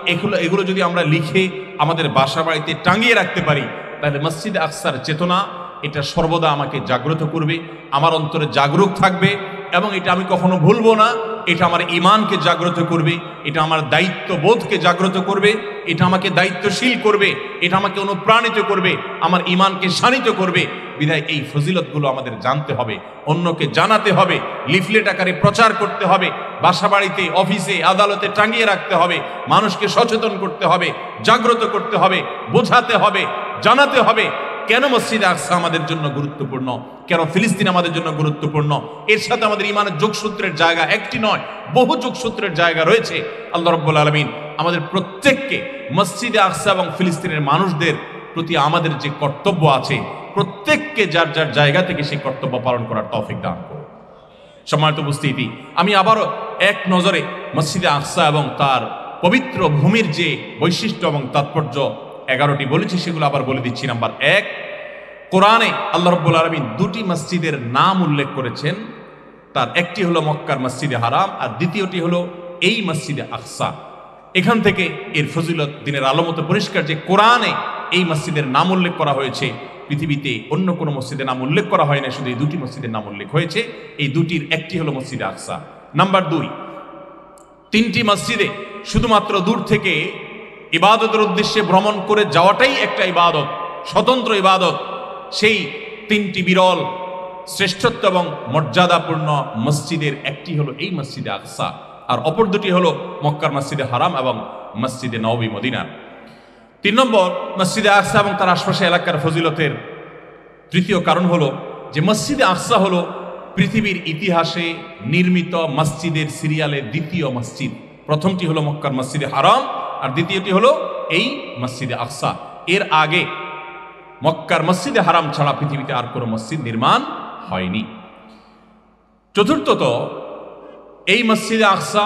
এগুলো যদি আমরা লিখে আমাদের বাসা বাড়িতে টাঙিয়ে রাখতে পারি, তাহলে মসজিদে আকসার চেতনা এটা সর্বদা আমাকে জাগ্রত করবে, আমার অন্তরে জাগরুক থাকবে এবং এটা আমি কখনো ভুলবো না। এটা আমার ঈমানকে জাগ্রত করবে, এটা আমার দায়িত্ববোধকে জাগ্রত করবে, এটা আমাকে দায়িত্বশীল করবে, এটা আমাকে অনুপ্রাণিত করবে, আমার ঈমানকে শানিত করবে। বিধায় এই ফজিলতগুলো আমাদের জানতে হবে, অন্যকে জানাতে হবে, লিফলেট আকারে প্রচার করতে হবে, বাসা বাড়িতে, অফিসে, আদালতে টাঙিয়ে রাখতে হবে, মানুষকে সচেতন করতে হবে, জাগ্রত করতে হবে, বোঝাতে হবে, জানাতে হবে কেন মসজিদে আকসা আমাদের জন্য গুরুত্বপূর্ণ, কেন ফিলিস্তিন আমাদের জন্য গুরুত্বপূর্ণ। এর সাথে আমাদের ঈমানের যোগসূত্রের জায়গা একটি নয়, বহু যোগসূত্রের জায়গা রয়েছে। আল্লাহ রাব্বুল আলামিন আমাদের প্রত্যেককে মসজিদে আকসা এবং ফিলিস্তিনের মানুষদের প্রতি আমাদের যে কর্তব্য আছে, প্রত্যেককে যার যার জায়গা থেকে সেই কর্তব্য পালন করার তৌফিক দান করুন। সম্মানিত উপস্থিতি, আমি আবারও এক নজরে মসজিদে আকসা এবং তার পবিত্র ভূমির যে বৈশিষ্ট্য এবং তাৎপর্য 11টি বলেছি, সেগুলো আবার বলে দিচ্ছি। নাম্বার 1, কোরআনে আল্লাহ রাব্বুল আলামিন 2টি মসজিদের নাম উল্লেখ করেছেন। তার একটি হলো মক্কার মসজিদে হারাম, আর দ্বিতীয়টি হলো এই মসজিদে আকসা। এখান থেকে এর ফজিলত দিনের আলোমতে পরিষ্কার যে কোরআনে এই মসজিদের নাম উল্লেখ করা হয়েছে, পৃথিবীতে অন্য কোনো মসজিদের নাম উল্লেখ করা হয় না, শুধু এই 2টি মসজিদের নাম উল্লেখ হয়েছে। এই 2টির একটি হলো মসজিদে আকসা। নাম্বার 2, 3টি মসজিদে শুধুমাত্র দূর থেকে ইবাদতের উদ্দেশ্যে ভ্রমণ করে যাওয়াটাই একটা ইবাদত, স্বতন্ত্র ইবাদত। সেই 3টি বিরল শ্রেষ্ঠত্ব এবং মর্যাদাপূর্ণ মসজিদের একটি হলো এই মসজিদে আকসা, আর অপর 2টি হলো মক্কার মসজিদে হারাম এবং মসজিদে নববী মদিনার। 3 নম্বর, মসজিদে আকসা এবং তার আশপাশে এলাকার ফজিলতের 3য় কারণ হলো যে মসজিদে আকসা হলো পৃথিবীর ইতিহাসে নির্মিত মসজিদের সিরিয়ালে 2য় মসজিদ। প্রথমটি হলো মক্কার মসজিদে হারাম, আর দ্বিতীয়টি হলো এই মসজিদে আকসা। এর আগে মক্কার মসজিদে হারাম ছাড়া পৃথিবীতে আর কোনো মসজিদ নির্মাণ হয়নি। চতুর্থত, এই মসজিদে আকসা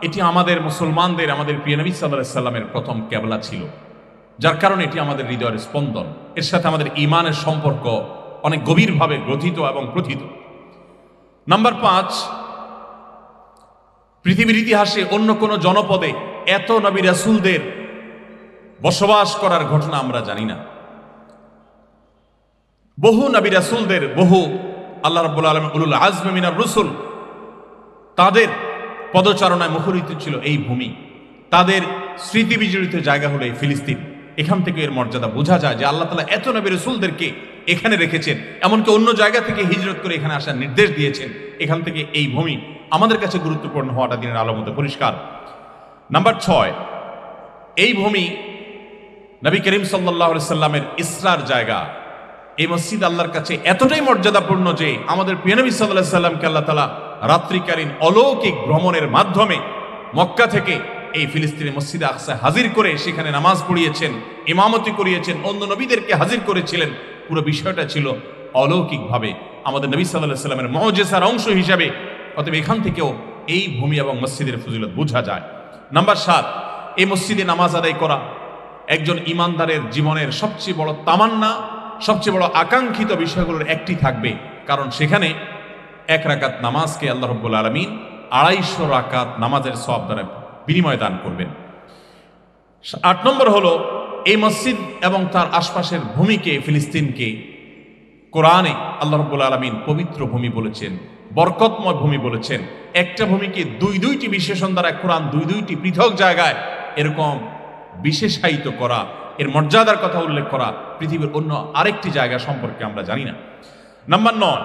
এটি আমাদের মুসলমানদের, আমাদের প্রিয় নবী সাল্লাল্লাহু আলাইহি সাল্লামের প্রথম কিবলা ছিল, যার কারণে এটি আমাদের হৃদয়ের স্পন্দন। এর সাথে আমাদের ঈমানের সম্পর্ক অনেক গভীরভাবে গ্রথিত এবং প্রথিত। নাম্বার 5, পৃথিবীর ইতিহাসে অন্য কোনো জনপদে এত নবী রাসূলদের বসবাস করার ঘটনা আমরা জানি না। বহু নবী রাসূলদের, বহু আল্লাহ রাব্বুল আলামিন উলুল আজম মিনার রসুল, তাদের পদচারণায় মুখরিত ছিল এই ভূমি। তাদের স্মৃতি বিজড়িত জায়গা হলো এই ফিলিস্তিন। এখান থেকে এর মর্যাদা বোঝা যায় যে আল্লাহ তাআলা এত নবী রাসূলদেরকে এখানে রেখেছেন, এমনকি অন্য জায়গা থেকে হিজরত করে এখানে আসার নির্দেশ দিয়েছেন। এখান থেকে এই ভূমি আমাদের কাছে গুরুত্বপূর্ণ হওয়াটা দিনের আলোর মধ্যে পরিষ্কার। নাম্বার 6, এই ভূমি নবী করিম সাল্লাল্লাহু আলাইহি সাল্লামের ইসরার জায়গা। এই মসজিদ আল্লাহর কাছে এতটাই মর্যাদাপূর্ণ যে আমাদের প্রিয় নবী সাল্লাল্লাহু আলাইহি সাল্লামকে আল্লাহ তাআলা রাত্রিকালীন অলৌকিক ভ্রমণের মাধ্যমে মক্কা থেকে এই ফিলিস্তিনের মসজিদে আকসা হাজির করে সেখানে নামাজ পড়িয়েছেন, ইমামতি করিয়েছেন, অন্য নবীদেরকে হাজির করেছিলেন। পুরো বিষয়টা ছিল অলৌকিকভাবে আমাদের নবী সাল্লাল্লাহু আলাইহি সাল্লামের মুজিজার অংশ হিসাবে। অতএব এখান থেকেও এই ভূমি এবং মসজিদের ফজিলত বোঝা যায়। নাম্বার 7, এই মসজিদে নামাজ আদায় করা একজন ঈমানদারের জীবনের সবচেয়ে বড় তামান্না, সবচেয়ে বড় আকাঙ্ক্ষিত বিষয়গুলোর একটি থাকবে, কারণ সেখানে 1 রাকাত নামাজকে আল্লাহ রাব্বুল আলামিন 250 রাকাত নামাজের সওয়াব দ্বারা বিনিময় দান করবেন। 8 নম্বর হলো এই মসজিদ এবং তার আশপাশের ভূমিকে, ফিলিস্তিনকে কোরআনে আল্লাহ রাব্বুল আলামিন পবিত্র ভূমি বলেছেন, বরকতময় ভূমি বলেছেন। একটা ভূমিকে 2টি বিশেষণ দ্বারা কোরআন 2টি পৃথক জায়গায় এরকম বিশেষায়িত করা, এর মর্যাদার কথা উল্লেখ করা পৃথিবীর অন্য আরেকটি জায়গা সম্পর্কে আমরা জানি না। নাম্বার 9,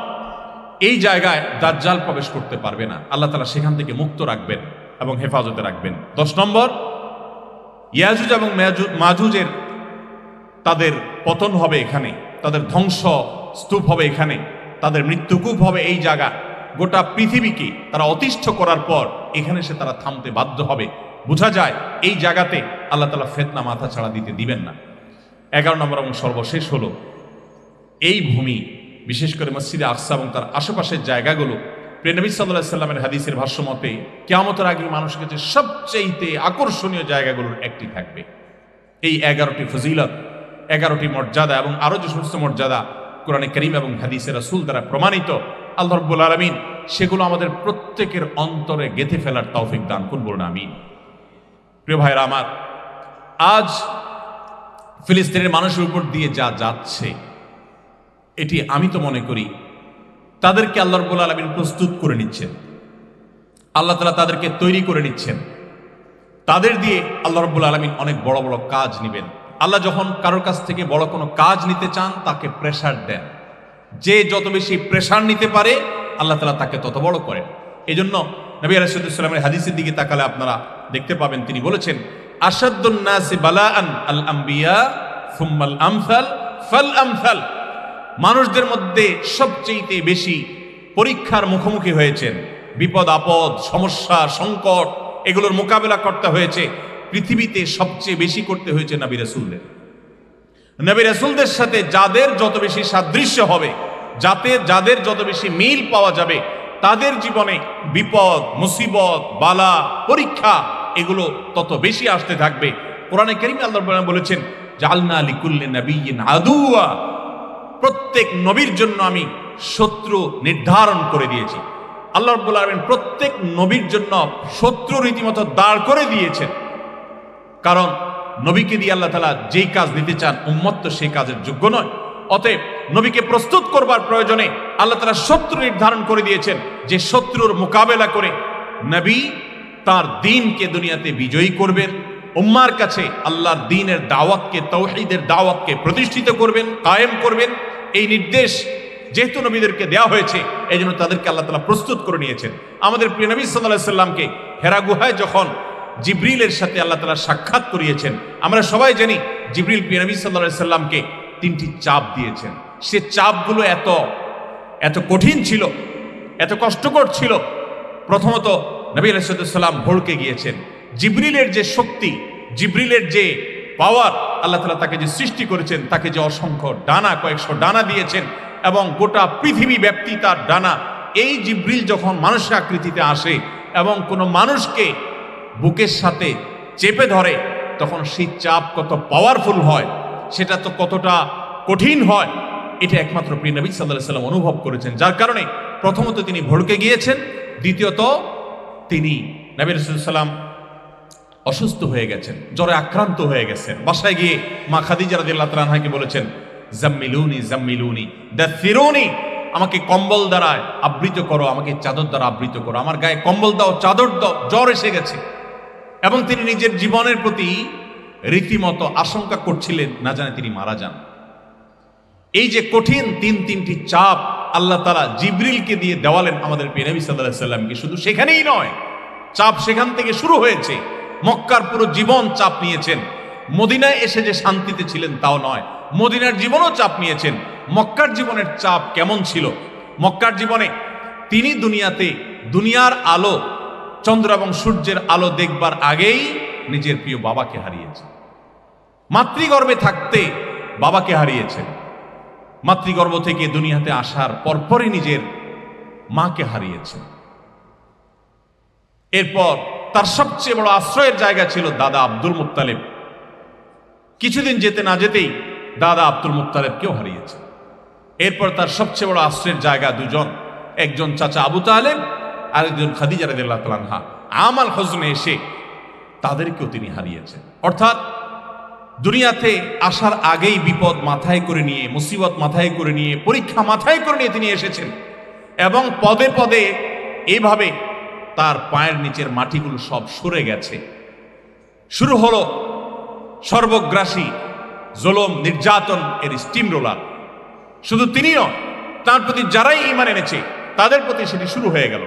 এই জায়গায় দাজ্জাল প্রবেশ করতে পারবে না, আল্লাহ তাআলা সেখান থেকে মুক্ত রাখবেন এবং হেফাজতে রাখবেন। 10 নম্বর, ইয়াজুজ এবং মাজুজের তাদের পতন হবে এখানে, তাদের ধ্বংস স্তূপ হবে এখানে, তাদের মৃত্যুকূপ হবে এই জায়গা। গোটা পৃথিবীকে তারা অতিষ্ঠ করার পর এখানে এসে তারা থামতে বাধ্য হবে। বোঝা যায় এই জায়গাতে আল্লাহ তাআলা ফিতনা মাথা ছাড়া দিতে দিবেন না। 11 নম্বর এবং সর্বশেষ হলো এই ভূমি, বিশেষ করে মসজিদে আকসা এবং তার আশেপাশের জায়গাগুলো প্রিয় নবী সাল্লাল্লাহু আলাইহি সাল্লামের হাদিসের ভাষ্যমতে কিয়ামতের আগে মানুষের কাছে সবচেয়ে আকর্ষণীয় জায়গাগুলোর একটি থাকবে। এই 11টি ফজিলত, 11টি মর্যাদা এবং আরো যে সমস্ত মর্যাদা কোরআনে কারীম এবং হাদিসে রাসূল দ্বারা প্রমাণিত, আল্লাহ রাব্বুল আলামিন সেগুলো আমাদের প্রত্যেকের অন্তরে গেঁথে ফেলার তৌফিক দান করুন, বলুন আমিন। প্রিয় ভাইরা আমার, আজ ফিলিস্তিনের মানুষের উপর দিয়ে যা যাচ্ছে, এটি আমি তো মনে করি তাদেরকে আল্লাহ রাব্বুল আলামিন প্রস্তুত করে নিচ্ছেন, আল্লাহ তাআলা তাদেরকে তৈরি করে নিচ্ছেন। তাদের দিয়ে আল্লাহ রাব্বুল আলামিন অনেক বড় বড় কাজ নেবেন। আল্লাহ যখন কারোর কাছ থেকে বড় কোনো কাজ নিতে চান তাকে প্রেসার দেন। যে যত বেশি প্রেসার নিতে পারে আল্লাহ তাআলা তাকে তত বড় করেন। এই জন্য নবী আলাইহিস সালামের হাদিসের দিকে তাকালে আপনারা দেখতে পাবেন তিনি বলেছেন, আশাদ্দুন নাসি বালাআন আল আম্বিয়া সুম্মাল আমসাল ফাল আমসাল। মানুষদের মধ্যে সবচেয়ে বেশি পরীক্ষার মুখোমুখি হয়েছেন, বিপদ আপদ সমস্যা সংকট এগুলোর মোকাবেলা করতে হয়েছে, পৃথিবীতে সবচেয়ে বেশি করতে হয়েছে নবী রাসূলদের। নবী রাসূলদের সাথে যাদের যত বেশি সাদৃশ্য হবে, যাদের যত বেশি মিল পাওয়া যাবে, তাদের জীবনে বিপদ মুসিবত বালা পরীক্ষা এগুলো তত বেশি আসতে থাকবে। কোরআনে কারীমে আল্লাহ বলেছেন, জাআলনা লিকুল্লি নাবিয়্যিন আদুওয়া, প্রত্যেক নবীর জন্য আমি শত্রু নির্ধারণ করে দিয়েছি। আল্লাহ রাব্বুল আলামিন প্রত্যেক নবীর জন্য শত্রু রীতিমতো দাঁড় করে দিয়েছেন, কারণ নবীকে দিয়ে আল্লাহ তাআলা যেই কাজ দিতে চান উম্মত তো সেই কাজের যোগ্য নয়। অতএব নবীকে প্রস্তুত করবার প্রয়োজনে আল্লাহ তাআলা শত্রু নির্ধারণ করে দিয়েছেন, যে শত্রুর মোকাবেলা করে নবী তার দ্বীনকে দুনিয়াতে বিজয়ী করবেন, উম্মার কাছে আল্লাহর দ্বীনের দাওয়াতকে, তাওহীদের দাওয়াতকে প্রতিষ্ঠিত করবেন, কায়েম করবেন। এই নির্দেশ যেহেতু নবীদেরকে দেওয়া হয়েছে, এই জন্য তাদেরকে আল্লাহ তাআলা প্রস্তুত করে নিয়েছেন। আমাদের প্রিয় নবী সাল্লাল্লাহু আলাইহি সাল্লামকে হেরা গুহায় যখন জিবরিলের সাথে আল্লাহ তাআলা সাক্ষাৎ করিয়েছেন, আমরা সবাই জানি জিবরিল প্রিয় নবী সাল্লাল্লাহু আলাইহি সাল্লামকে 3টি চাপ দিয়েছেন। সে চাপগুলো এত কঠিন ছিল, এত কষ্টকর ছিল। প্রথমত নবী আলাইহিস সালাম ভড়কে গিয়েছেন। জিবরিলের যে শক্তি, জিবরিলের যে পাওয়ার, আল্লাহ তাআলা তাকে যে সৃষ্টি করেছেন, তাকে যে অসংখ্য ডানা, কয়েকশো ডানা দিয়েছেন এবং গোটা পৃথিবী ব্যাপ্তি তার ডানা। এই জিবরিল যখন মানুষের আকৃতিতে আসে এবং কোনো মানুষকে বুকের সাথে চেপে ধরে, তখন সেই চাপ কত পাওয়ারফুল হয়, সেটা তো কতটা কঠিন হয়, এটা একমাত্র প্রিয় নবী সাল্লাল্লাহু আলাইহি ওয়াসাল্লাম অনুভব করেছেন। যার কারণে প্রথমত তিনি ভড়কে গিয়েছেন, দ্বিতীয়ত তিনি নবী রাসূলুল্লাহ সাল্লাল্লাহু আলাইহি ওয়াসাল্লাম অসুস্থ হয়ে গেছেন, জ্বরে আক্রান্ত হয়ে গেছেন। বাসায় গিয়ে মা খাদিজা রাদিয়াল্লাহু তাআলা আনহাকে বলেছেন, জাম্মিলুনি জাম্মিলুনি দাসিরুনি, আমাকে কম্বল দ্বারা আবৃত করো, আমাকে চাদর দ্বারা আবৃত করো, আমার গায়ে কম্বল দাও, চাদর দাও, জ্বর এসে গেছে। এবং তিনি নিজের জীবনের প্রতি রীতিমতো আশঙ্কা করছিলেন, না জানে তিনি মারা যান। এই যে কঠিন তিনটি চাপ আল্লাহ তাআলা জিবরিলকে দিয়ে দেওয়ালেন আমাদের প্রিয় নবী সাল্লাল্লাহু আলাইহি সাল্লামকে, শুধু সেখানেই নয়, চাপ সেখান থেকে শুরু হয়েছে। মক্কার পুরো জীবন চাপ নিয়েছেন। মদিনায় এসে যে শান্তিতে ছিলেন তাও নয়, মদিনার জীবনও চাপ নিয়েছেন। মক্কার জীবনের চাপ কেমন ছিল? মক্কার জীবনে তিনি দুনিয়ার আলো, চন্দ্র এবং সূর্যের আলো দেখবার আগেই নিজের প্রিয় বাবাকে হারিয়েছেন। মাতৃগর্ভে থাকতে বাবাকে হারিয়েছেন। মাতৃগর্ভ থেকে দুনিয়াতে আসার পরপরই নিজের মাকে হারিয়েছেন। এরপর তার সবচেয়ে বড় আশ্রয়ের জায়গা ছিল দাদা আব্দুল মুত্তালিব। কিছুদিন যেতে না যেতেই দাদা আব্দুল মুত্তালিবকেও হারিয়েছেন। এরপর তার সবচেয়ে বড় আশ্রয়ের জায়গা দুজন, একজন চাচা আবু তালেব আর একজন খাদিজা রাদিয়াল্লাহু তাআলা আনহা। আমাল হজনে এসে তাদেরকেও তিনি হারিয়েছেন। অর্থাৎ দুনিয়াতে আসার আগেই বিপদ মাথায় করে নিয়ে, মুসিবত মাথায় করে নিয়ে, পরীক্ষা মাথায় করে নিয়ে তিনি এসেছেন এবং পদে পদে এইভাবে তার পায়ের নিচের মাটিগুলো সব সরে গেছে। শুরু হলো সর্বগ্রাসী জুলুম নির্যাতন এর স্টিম রোলার। শুধু তিনিও, তার প্রতি যারাই ঈমান এনেছে তাদের প্রতি সেটি শুরু হয়ে গেল।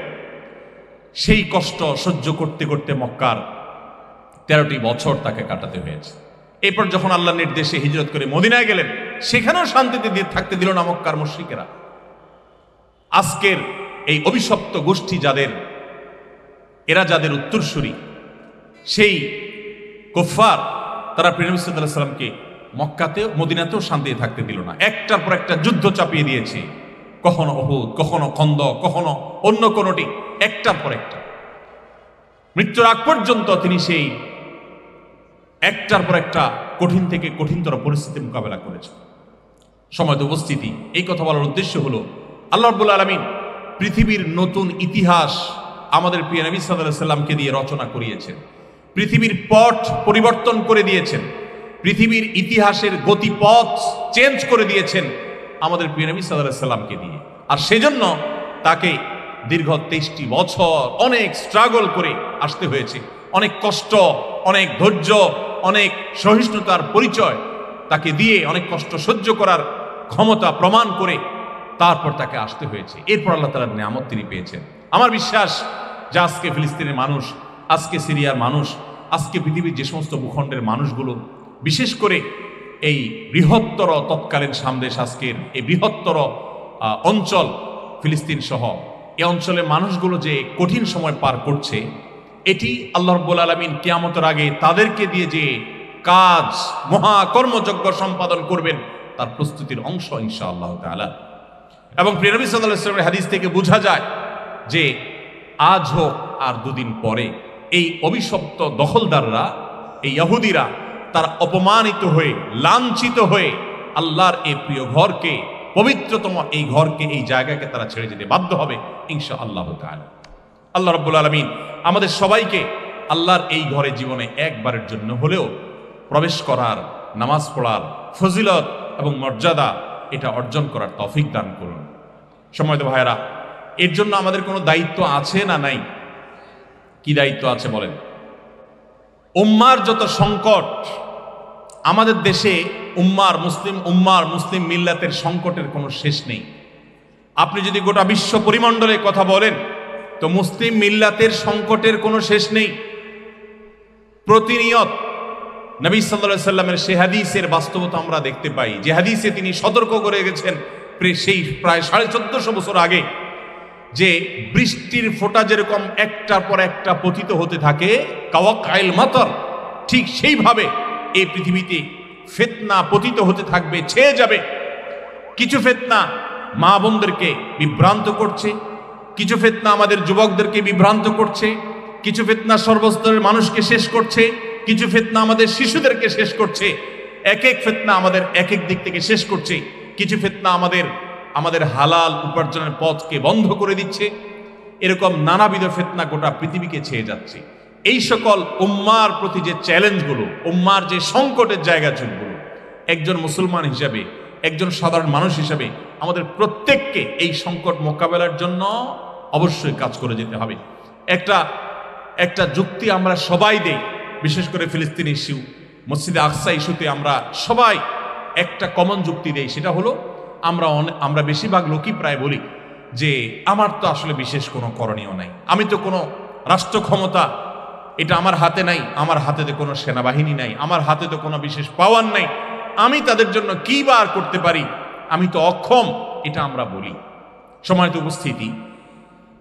সেই কষ্ট সহ্য করতে করতে মক্কার 13টি বছর তাকে কাটাতে হয়েছে। এরপর যখন আল্লাহর নির্দেশে হিজরত করে মদিনায় গেলেন, সেখানেও শান্তিতে থাকতে দিল না মক্কার মুশরিকেরা। আজকের এই অভিশপ্ত গোষ্ঠী যাদের উত্তরসূরি, সেই কুফফার তারা প্রিয় নবী সাল্লাল্লাহু আলাইহি ওয়াসাল্লামকে মক্কাতেও মদিনাতেও শান্তিতে থাকতে দিল না, একটার পর একটা যুদ্ধ চাপিয়ে দিয়েছে, কখনো উহুদ, কখনো খন্দক, কখনো অন্য কোনোটি, একটার পর একটা। মৃত্যুর আগ পর্যন্ত তিনি সেই একটার পর একটা কঠিন থেকে কঠিনতর পরিস্থিতি মোকাবেলা করেছেন। সময়ত উপস্থিতি, এই কথা বলার উদ্দেশ্য হলো আল্লাহ রাব্বুল আলামিন পৃথিবীর নতুন ইতিহাস আমাদের প্রিয় নবী সাল্লাল্লাহু আলাইহি সাল্লামকে দিয়ে রচনা করিয়েছেন, পৃথিবীর পথ পরিবর্তন করে দিয়েছেন, পৃথিবীর ইতিহাসের গতিপথ চেঞ্জ করে দিয়েছেন আমাদের প্রিয় নবী সাল্লাল্লাহু আলাইহি সাল্লামকে দিয়ে। আর সেজন্য তাকে দীর্ঘ 23টি বছর অনেক স্ট্রাগল করে আসতে হয়েছে, অনেক কষ্ট, অনেক ধৈর্য, অনেক সহিষ্ণুতার পরিচয় তাকে দিয়ে, অনেক কষ্ট সহ্য করার ক্ষমতা প্রমাণ করে তারপর তাকে আসতে হয়েছে। এরপর আল্লাহ তাআলার নিয়ামত তিনি পেয়েছেন। আমার বিশ্বাস যে আজকে ফিলিস্তিনের মানুষ, আজকে সিরিয়ার মানুষ, আজকে পৃথিবীর যে সমস্ত ভূখণ্ডের মানুষগুলো, বিশেষ করে এই বৃহত্তর তৎকালীন সামদেশ, আজকের এই বৃহত্তর অঞ্চল ফিলিস্তিন সহ এই অঞ্চলের মানুষগুলো যে কঠিন সময় পার করছে, এটি আল্লাহ রাব্বুল আলামিন কিয়ামতের আগে তাদেরকে দিয়ে যে কাজ, মহাকর্মযজ্ঞ সম্পাদন করবেন তার প্রস্তুতির অংশ ইনশাআল্লাহ তাআলা। এবং প্রিয় নবী সাল্লাল্লাহু আলাইহি ওয়াসাল্লামের হাদিস থেকে বোঝা যায় যে আজ হোক আর দুদিন পরে এই অভিশপ্ত দখলদাররা, এই ইহুদিরা, তারা অপমানিত হয়ে, লাঞ্ছিত হয়ে আল্লাহর এই প্রিয় ঘরকে, পবিত্রতম এই ঘরকে, এই জায়গাকে তারা ছেড়ে যেতে বাধ্য হবে ইনশাআল্লাহ তাআলা। আল্লাহ রাব্বুল আলামিন আমাদের সবাইকে আল্লাহর এই ঘরে জীবনে একবারের জন্য হলেও প্রবেশ করার, নামাজ পড়ার ফজিলত এবং মর্যাদা এটা অর্জন করার তৌফিক দান করুন। সম্মানিত ভাইয়েরা, এর জন্য আমাদের কোনো দায়িত্ব আছে না নাই? কি দায়িত্ব আছে বলেন? উম্মার যত সংকট আমাদের দেশে, মুসলিম মিল্লাতের সংকটের কোনো শেষ নেই। আপনি যদি গোটা বিশ্ব পরিমণ্ডলে কথা বলেন তো মুসলিম মিল্লাতের সংকটের কোনো শেষ নেই। প্রতিনিয়ত নবী সাল্লাল্লাহু আলাইহি সাল্লামের সে হাদিসের বাস্তবতা আমরা দেখতে পাই, যে হাদিসে তিনি সতর্ক করে গেছেন সেই প্রায় 1450 বছর আগে, যে বৃষ্টির ফোঁটা যেরকম একটার পর একটা পতিত হতে থাকে, কাওয়াকাইল মাতর, ঠিক সেইভাবে এই পৃথিবীতে ফিতনা পতিত হতে থাকবে, ছেয়ে যাবে। কিছু ফিতনা মা বোনদেরকে বিভ্রান্ত করছে, কিছু ফিতনা আমাদের যুবকদেরকে বিভ্রান্ত করছে, কিছু ফিতনা সর্বস্তরের মানুষকে শেষ করছে, কিছু ফিতনা আমাদের শিশুদেরকে শেষ করছে, এক এক ফিতনা আমাদের এক এক দিক থেকে শেষ করছে, কিছু ফিতনা আমাদের হালাল উপার্জনের পথকে বন্ধ করে দিচ্ছে। এরকম নানাবিধ ফিতনা গোটা পৃথিবীকে ছেয়ে যাচ্ছে। এই সকল উম্মার প্রতি যে চ্যালেঞ্জগুলো, উম্মার যে সংকটের জায়গাগুলো, একজন মুসলমান হিসাবে, একজন সাধারণ মানুষ হিসাবে আমাদের প্রত্যেককে এই সংকট মোকাবেলার জন্য অবশ্যই কাজ করে যেতে হবে। একটা যুক্তি আমরা সবাই দেই, বিশেষ করে ফিলিস্তিন ইস্যু, মসজিদে আকসা ইস্যুতে আমরা সবাই একটা কমন যুক্তি দেই, সেটা হলো আমরা বেশিরভাগ লোকই প্রায় বলি যে আমার তো আসলে বিশেষ কোনো করণীয় নাই, আমি তো কোনো রাষ্ট্র ক্ষমতা এটা আমার হাতে নাই, আমার হাতে তো কোনো সেনাবাহিনী নাই, আমার হাতে তো কোনো বিশেষ পাওয়ার নাই, আমি তাদের জন্য কি বা আর করতে পারি, আমি তো অক্ষম, এটা আমরা বলি। সম্মানিত উপস্থিতি,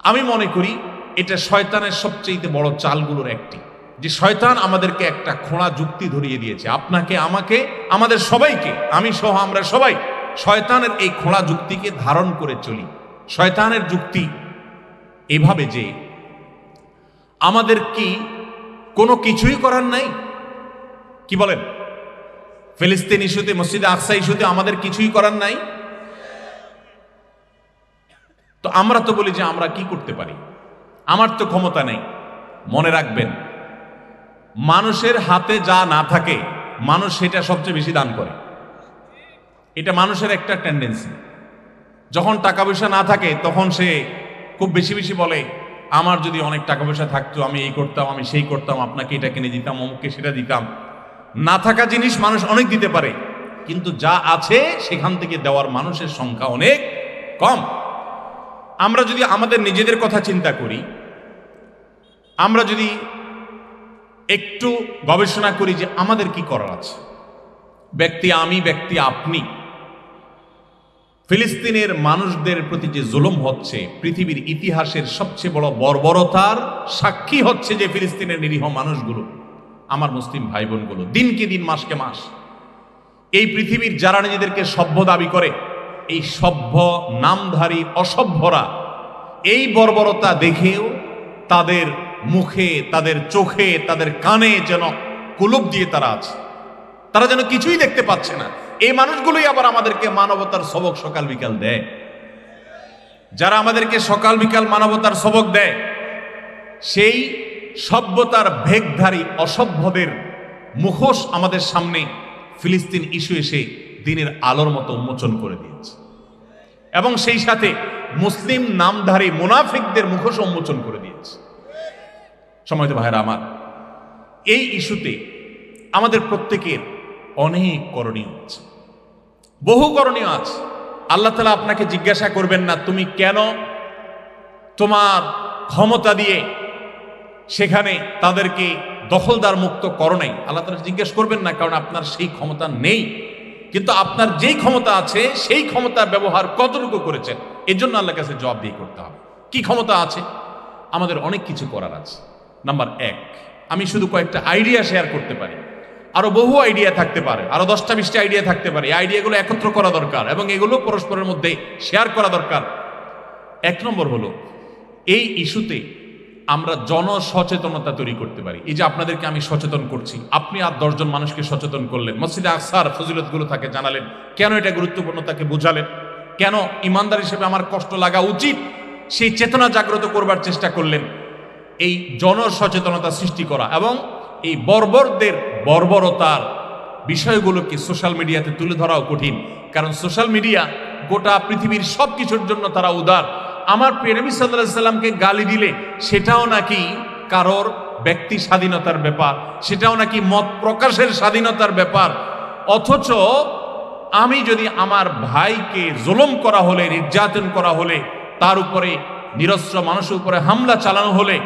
আমি মনে করি এটা শয়তানের সবচেয়ে বড় চালগুলোর একটি, যে শয়তান আমাদেরকে একটা খোঁড়া যুক্তি ধরিয়ে দিয়েছে, আপনাকে, আমাকে, আমাদের সবাইকে, আমি সহ আমরা সবাই শয়তানের এই খোঁড়া যুক্তিকে ধারণ করে চলি। শয়তানের যুক্তি এভাবে যে আমাদের কি কোনো কিছুই করার নাই? কি বলেন? ফিলিস্তিন ইস্যুতে, মসজিদে আকসা ইস্যুতে আমাদের কিছুই করার নাই? তো আমরা তো বলি যে আমরা কি করতে পারি, আমার তো ক্ষমতা নেই। মনে রাখবেন, মানুষের হাতে যা না থাকে মানুষ সেটা সবচেয়ে বেশি দান করে। এটা মানুষের একটা টেন্ডেন্সি। যখন টাকা পয়সা না থাকে তখন সে খুব বেশি বেশি বলে, আমার যদি অনেক টাকা পয়সা থাকতো আমি এই করতাম, আমি সেই করতাম, আপনাকে এটা কিনে দিতাম, অমুককে সেটা দিতাম। না থাকা জিনিস মানুষ অনেক দিতে পারে, কিন্তু যা আছে সেখান থেকে দেওয়ার মানুষের সংখ্যা অনেক কম। আমরা যদি আমাদের নিজেদের কথা চিন্তা করি, আমরা যদি একটু গবেষণা করি যে আমাদের কি করার আছে, ব্যক্তি আমি, ব্যক্তি আপনি, ফিলিস্তিনের মানুষদের প্রতি যে জুলুম হচ্ছে, পৃথিবীর ইতিহাসের সবচেয়ে বড় বর্বরতার সাক্ষী হচ্ছে যে ফিলিস্তিনের নিরীহ মানুষগুলো, আমার মুসলিম ভাই বোনগুলো, দিনকে দিন মাসকে মাস এই পৃথিবীর যারা নিজেদেরকে সভ্য দাবি করে, এই সভ্য নামধারী অসভ্যরা এই বর্বরতা দেখেও তাদের মুখে, তাদের চোখে, তাদের কানে যেন কুলুপ দিয়ে তারা আছে, তারা যেন কিছুই দেখতে পাচ্ছে না। এই মানুষগুলোই আবার আমাদেরকে মানবতার সবক সকাল বিকাল দেয়। যারা আমাদেরকে সকাল বিকাল মানবতার সবক দেয়, সেই সভ্যতার ভেগধারী অসভ্যদের মুখোশ আমাদের সামনে ফিলিস্তিন ইস্যু এসে দিনের আলোর মতো উন্মোচন করে দিয়েছে, এবং সেই সাথে মুসলিম নামধারী মুনাফিকদের মুখোশ উন্মোচন করে দিয়েছে। সম্মানিত ভাইরা আমার, এই ইস্যুতে আমাদের প্রত্যেকের অনেক করণীয় আছে, বহু করণীয় আছে। আল্লাহ তাআলা আপনাকে জিজ্ঞাসা করবেন না তুমি কেন তোমার ক্ষমতা দিয়ে সেখানে তাদেরকে দখলদার মুক্ত করো নাই। আল্লাহ তাআলা জিজ্ঞেস করবেন না, কারণ আপনার সেই ক্ষমতা নেই। কিন্তু আপনার যেই ক্ষমতা আছে সেই ক্ষমতার ব্যবহার কতটুকু করেছেন, এজন্য আল্লাহর কাছে জবাবদিহি করতে হবে। কি ক্ষমতা আছে? আমাদের অনেক কিছু করার আছে। নাম্বার 1, আমি শুধু কয়েকটা আইডিয়া শেয়ার করতে পারি, আরো বহু আইডিয়া থাকতে পারে, আরো 10টা 20টা আইডিয়া থাকতে পারে। এই আইডিয়াগুলো একত্র করা দরকার এবং এগুলো পরস্পরের মধ্যে শেয়ার করা দরকার। 1 নম্বর হলো, এই ইস্যুতে আমরা জনসচেতনতা তৈরি করতে পারি। এই যে আপনাদেরকে আমি সচেতন করছি, আপনি আর 10 জন মানুষকে সচেতন করলেন, মসজিদে আকসার ফজিলতগুলো তাকে জানালেন, কেন এটা গুরুত্বপূর্ণ তাকে বোঝালেন, কেন ইমানদার হিসেবে আমার কষ্ট লাগা উচিত, সেই চেতনা জাগ্রত করবার চেষ্টা করলেন। এই জনসচেতনতা সৃষ্টি করা এবং এই বর্বরদের বর্বরতার বিষয়গুলোকে সোশ্যাল মিডিয়াতে তুলে ধরাও কঠিন, কারণ সোশ্যাল মিডিয়া গোটা পৃথিবীর সব কিছুর জন্য তারা উদার। আমার প্রিয় নবী সাল্লাল্লাহু আলাইহি সাল্লামকে গালি দিলে সেটাও নাকি কারোর ব্যক্তি স্বাধীনতার ব্যাপার, সেটাও নাকি মত প্রকাশের স্বাধীনতার ব্যাপার। অথচ আমি যদি আমার ভাইকে জুলুম করা হলে, নির্যাতন করা হলে, তার উপরে নিরস্ত্র মানুষের উপরে হামলা চালানো হলে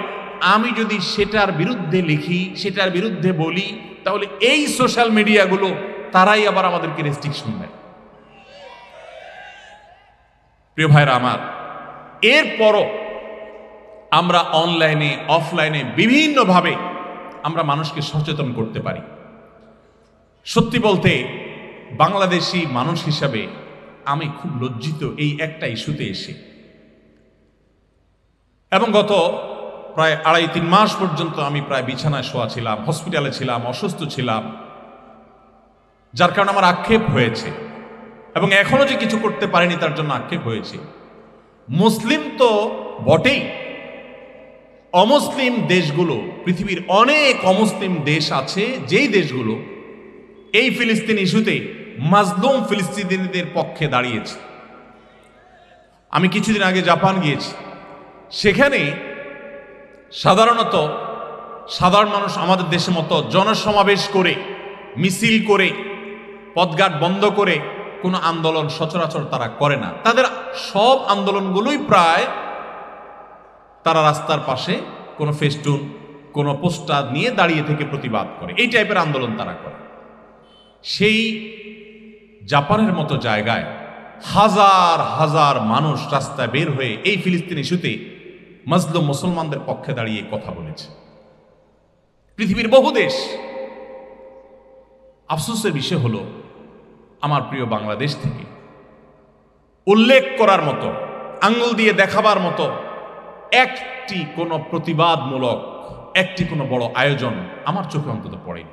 আমি যদি সেটার বিরুদ্ধে লিখি, সেটার বিরুদ্ধে বলি, তাহলে এই সোশ্যাল মিডিয়াগুলো তারাই আবার আমাদেরকে রেস্ট্রিকশন দেয়। প্রিয় ভাইরা আমার, এরপরও আমরা অনলাইনে অফলাইনে বিভিন্নভাবে আমরা মানুষকে সচেতন করতে পারি। সত্যি বলতে বাংলাদেশি মানুষ হিসাবে আমি খুব লজ্জিত এই একটা ইস্যুতে এসে, এবং গত প্রায় 2.5-3 মাস পর্যন্ত আমি প্রায় বিছানায় শোয়া ছিলাম, হসপিটালে ছিলাম, অসুস্থ ছিলাম, যার কারণে আমার আক্ষেপ হয়েছে এবং এখনো যে কিছু করতে পারিনি তার জন্য আক্ষেপ হয়েছে। মুসলিম তো বটেই, অমুসলিম দেশগুলো, পৃথিবীর অনেক অমুসলিম দেশ আছে যেই দেশগুলো এই ফিলিস্তিন ইস্যুতে মাজলুম ফিলিস্তিনিদের পক্ষে দাঁড়িয়েছে। আমি কিছুদিন আগে জাপান গিয়েছি, সেখানে সাধারণত সাধারণ মানুষ আমাদের দেশের মতো জনসমাবেশ করে, মিছিল করে, পথঘাট বন্ধ করে কোনো আন্দোলন সচরাচর তারা করে না। তাদের সব আন্দোলনগুলোই প্রায় তারা রাস্তার পাশে কোনো ফেস্টুন, কোনো পোস্টার নিয়ে দাঁড়িয়ে থেকে প্রতিবাদ করে, এই টাইপের আন্দোলন তারা করে। সেই জাপানের মতো জায়গায় হাজার হাজার মানুষ রাস্তায় বের হয়ে এই ফিলিস্তিন ইস্যুতে মাজলুম মুসলমানদের পক্ষে দাঁড়িয়ে কথা বলেছে। পৃথিবীর বহু দেশ। আফসোসের বিষয় হলো, আমার প্রিয় বাংলাদেশ থেকে উল্লেখ করার মতো, আঙ্গুল দিয়ে দেখাবার মতো একটি কোনো প্রতিবাদমূলক, একটি কোনো বড় আয়োজন আমার চোখে অন্তত পড়েনি।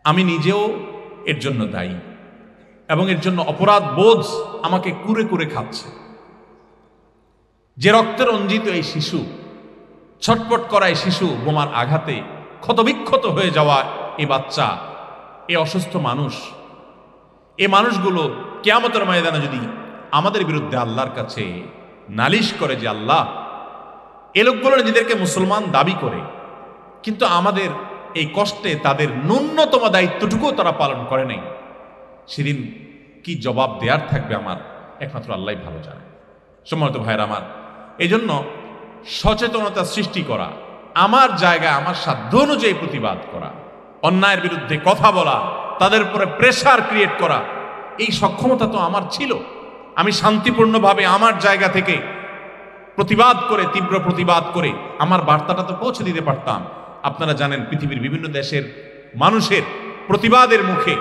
আমি নিজেও এর জন্য দায়ী এবং এর জন্য অপরাধ বোধ আমাকে কুরে কুরে খাচ্ছে। যে রক্তে রঞ্জিত এই শিশু, ছটপট করা এই শিশু, বোমার আঘাতে ক্ষতবিক্ষত হয়ে যাওয়া এই বাচ্চা, এই অসুস্থ মানুষ, এই মানুষগুলো কিয়ামতের ময়দানে যদি আমাদের বিরুদ্ধে আল্লাহর কাছে নালিশ করে যে আল্লাহ, এ লোকগুলো নিজেদেরকে মুসলমান দাবি করে কিন্তু আমাদের এই কষ্টে তাদের ন্যূনতম দায়িত্বটুকুও তারা পালন করে নাই, সেদিন কি জবাব দেওয়ার থাকবে আমার একমাত্র আল্লাহই ভালো জানে। সম্মানিত ভাইরা আমার, এই জন্য সচেতনতা সৃষ্টি করা, আমার জায়গায় আমার সাধ্য অনুযায়ী প্রতিবাদ করা, অন্যায়ের বিরুদ্ধে কথা বলা, তাদের উপরে প্রেসার ক্রিয়েট করা, এই সক্ষমতা তো আমার ছিল। আমি শান্তিপূর্ণভাবে আমার জায়গা থেকে প্রতিবাদ করে, তীব্র প্রতিবাদ করে আমার বার্তাটা তো পৌঁছে দিতে পারতাম। আপনারা জানেন পৃথিবীর বিভিন্ন দেশের মানুষের প্রতিবাদের মুখে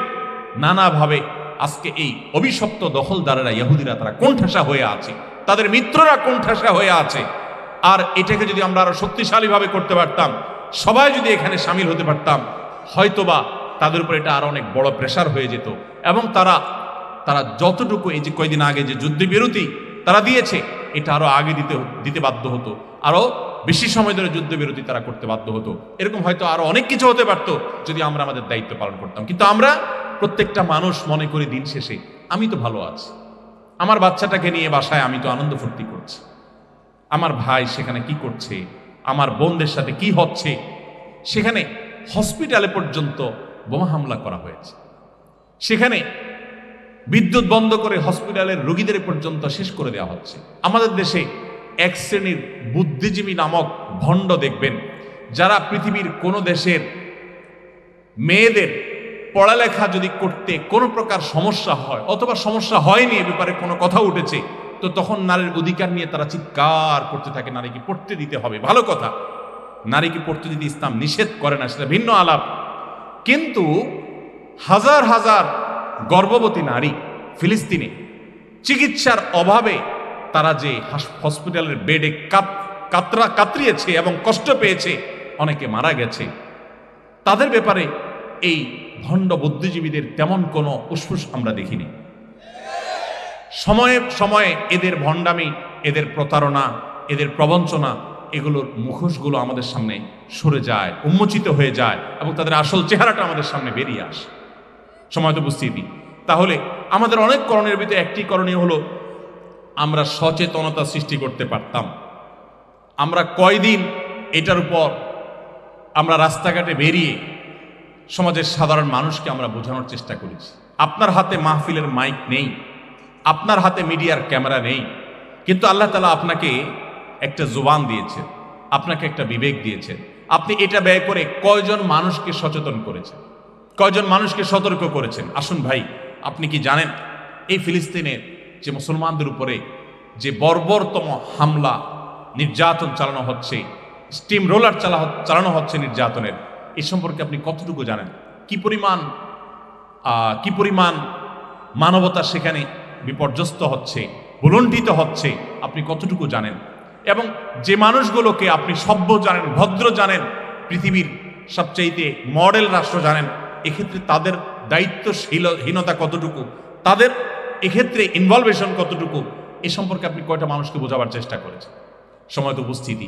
নানাভাবে আজকে এই অভিশপ্ত দখলদারেরা, ইহুদিরা, তারা কোণঠাসা হয়ে আছে, তাদের মিত্ররা কোণঠাসা হয়ে আছে। আর এটাকে যদি আমরা আরো শক্তিশালীভাবে করতে পারতাম, সবাই যদি এখানে সামিল হতে পারতাম, হয়তোবা তাদের উপর এটা আরো অনেক বড় প্রেসার হয়ে যেত এবং তারা যতটুকু এই যে কয়েকদিন আগে যে যুদ্ধবিরতি তারা দিয়েছে, এটা আরো আগে দিতে বাধ্য হতো, আরো বেশি সময় ধরে যুদ্ধবিরতি তারা করতে বাধ্য হতো। এরকম হয়তো আরো অনেক কিছু হতে পারতো যদি আমরা আমাদের দায়িত্ব পালন করতাম। কিন্তু আমরা প্রত্যেকটা মানুষ মনে করি দিন শেষে আমি তো ভালো আছি, আমার বাচ্চাটাকে নিয়ে বাসায় আমি তো আনন্দ ফুর্তি করছি, আমার ভাই সেখানে কি করছে, আমার বোনদের সাথে কি হচ্ছে। সেখানে হসপিটালে পর্যন্ত বোমা হামলা করা হয়েছে, সেখানে বিদ্যুৎ বন্ধ করে হসপিটালের রোগীদের পর্যন্ত শেষ করে দেওয়া হচ্ছে। আমাদের দেশে এক শ্রেণীর বুদ্ধিজীবী নামক ভণ্ড দেখবেন, যারা পৃথিবীর কোনো দেশের মেয়েদের পড়ালেখা যদি করতে কোনো প্রকার সমস্যা হয় অথবা সমস্যা হয়নি, এ ব্যাপারে কোনো কথা উঠেছে, তো তখন নারীর অধিকার নিয়ে তারা চিৎকার করতে থাকে, নারীকে পড়তে দিতে হবে। ভালো কথা, নারীকে পড়তে দিতে ইসলাম নিষেধ করে না, সেটা ভিন্ন আলাপ। কিন্তু হাজার হাজার গর্ভবতী নারী ফিলিস্তিনে চিকিৎসার অভাবে তারা যে হসপিটালের বেডে কাতরিয়েছে এবং কষ্ট পেয়েছে, অনেকে মারা গেছে, তাদের ব্যাপারে এই ভণ্ড বুদ্ধিজীবীদের তেমন কোনো উসফুস আমরা দেখিনি। সময়ে সময়ে এদের ভণ্ডামি, এদের প্রতারণা, এদের প্রবঞ্চনা, এগুলোর মুখোশগুলো আমাদের সামনে সরে যায়, উন্মোচিত হয়ে যায় এবং তাদের আসল চেহারাটা আমাদের সামনে বেরিয়ে আসে। সময় তো বুঝতেই দিই। তাহলে আমাদের অনেক করণের ভিতরে একটি করণীয় হলো আমরা সচেতনতা সৃষ্টি করতে পারতাম। আমরা কয়দিন এটার উপর আমরা রাস্তাঘাটে বেরিয়ে সমাজের সাধারণ মানুষকে আমরা বোঝানোর চেষ্টা করেছি। আপনার হাতে মাহফিলের মাইক নেই, আপনার হাতে মিডিয়ার ক্যামেরা নেই, কিন্তু আল্লাহ তাআলা আপনাকে একটা জুবান দিয়েছেন, আপনাকে একটা বিবেক দিয়েছেন। আপনি এটা ব্যয় করে কয়জন মানুষকে সচেতন করেছেন, কয়জন মানুষকে সতর্ক করেছেন? আসুন ভাই, আপনি কি জানেন এই ফিলিস্তিনের যে মুসলমানদের উপরে যে বর্বরতম হামলা নির্যাতন চালানো হচ্ছে, স্টিম রোলার চালানো হচ্ছে নির্যাতনের, এ সম্পর্কে আপনি কতটুকু জানেন? কি পরিমাণ মানবতা সেখানে বিপর্যস্ত হচ্ছে, ভুলণ্ঠিত হচ্ছে, আপনি কতটুকু জানেন? এবং যে মানুষগুলোকে আপনি সভ্য জানেন, ভদ্র জানেন, পৃথিবীর সবচাইতে মডেল রাষ্ট্র জানেন, এক্ষেত্রে তাদের দায়িত্বহীনতা কতটুকু, তাদের এক্ষেত্রে ইনভলভেশন কতটুকু, এ সম্পর্কে আপনি কয়টা মানুষকে বোঝাবার চেষ্টা করেছেন? সময় তো উপস্থিতি,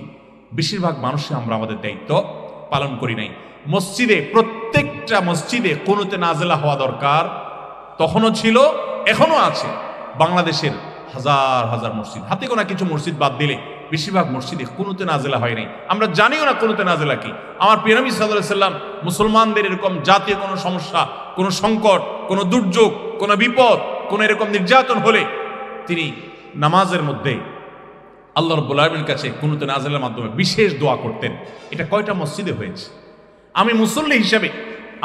বেশিরভাগ মানুষে আমরা আমাদের দায়িত্ব পালন করি নাই। মসজিদে, প্রত্যেকটা মসজিদে কুনুতে নাজেলা হওয়া দরকার, তখনও ছিল, এখনো আছে। বাংলাদেশের হাজার হাজার মসজিদ, হাতে গোনা কিছু মসজিদ বাদ দিলে বেশিরভাগ মসজিদে কুনুতে নাজেলা হয় নাই। আমরা জানিও না কুনুতে নাজেলা কি। আমার প্রিয় নবী সাল্লাল্লাহু আলাইহি সাল্লাম মুসলমানদের এরকম জাতীয় কোনো সমস্যা, কোনো সংকট, কোনো দুর্যোগ, কোনো বিপদ, কোনো এরকম নির্যাতন হলে তিনি নামাজের মধ্যে আল্লাহ রাব্বুল আলামিনের কাছে কুনুতে নাজেলার মাধ্যমে বিশেষ দোয়া করতেন। এটা কয়টা মসজিদে হয়েছে? আমি মুসল্লি হিসাবে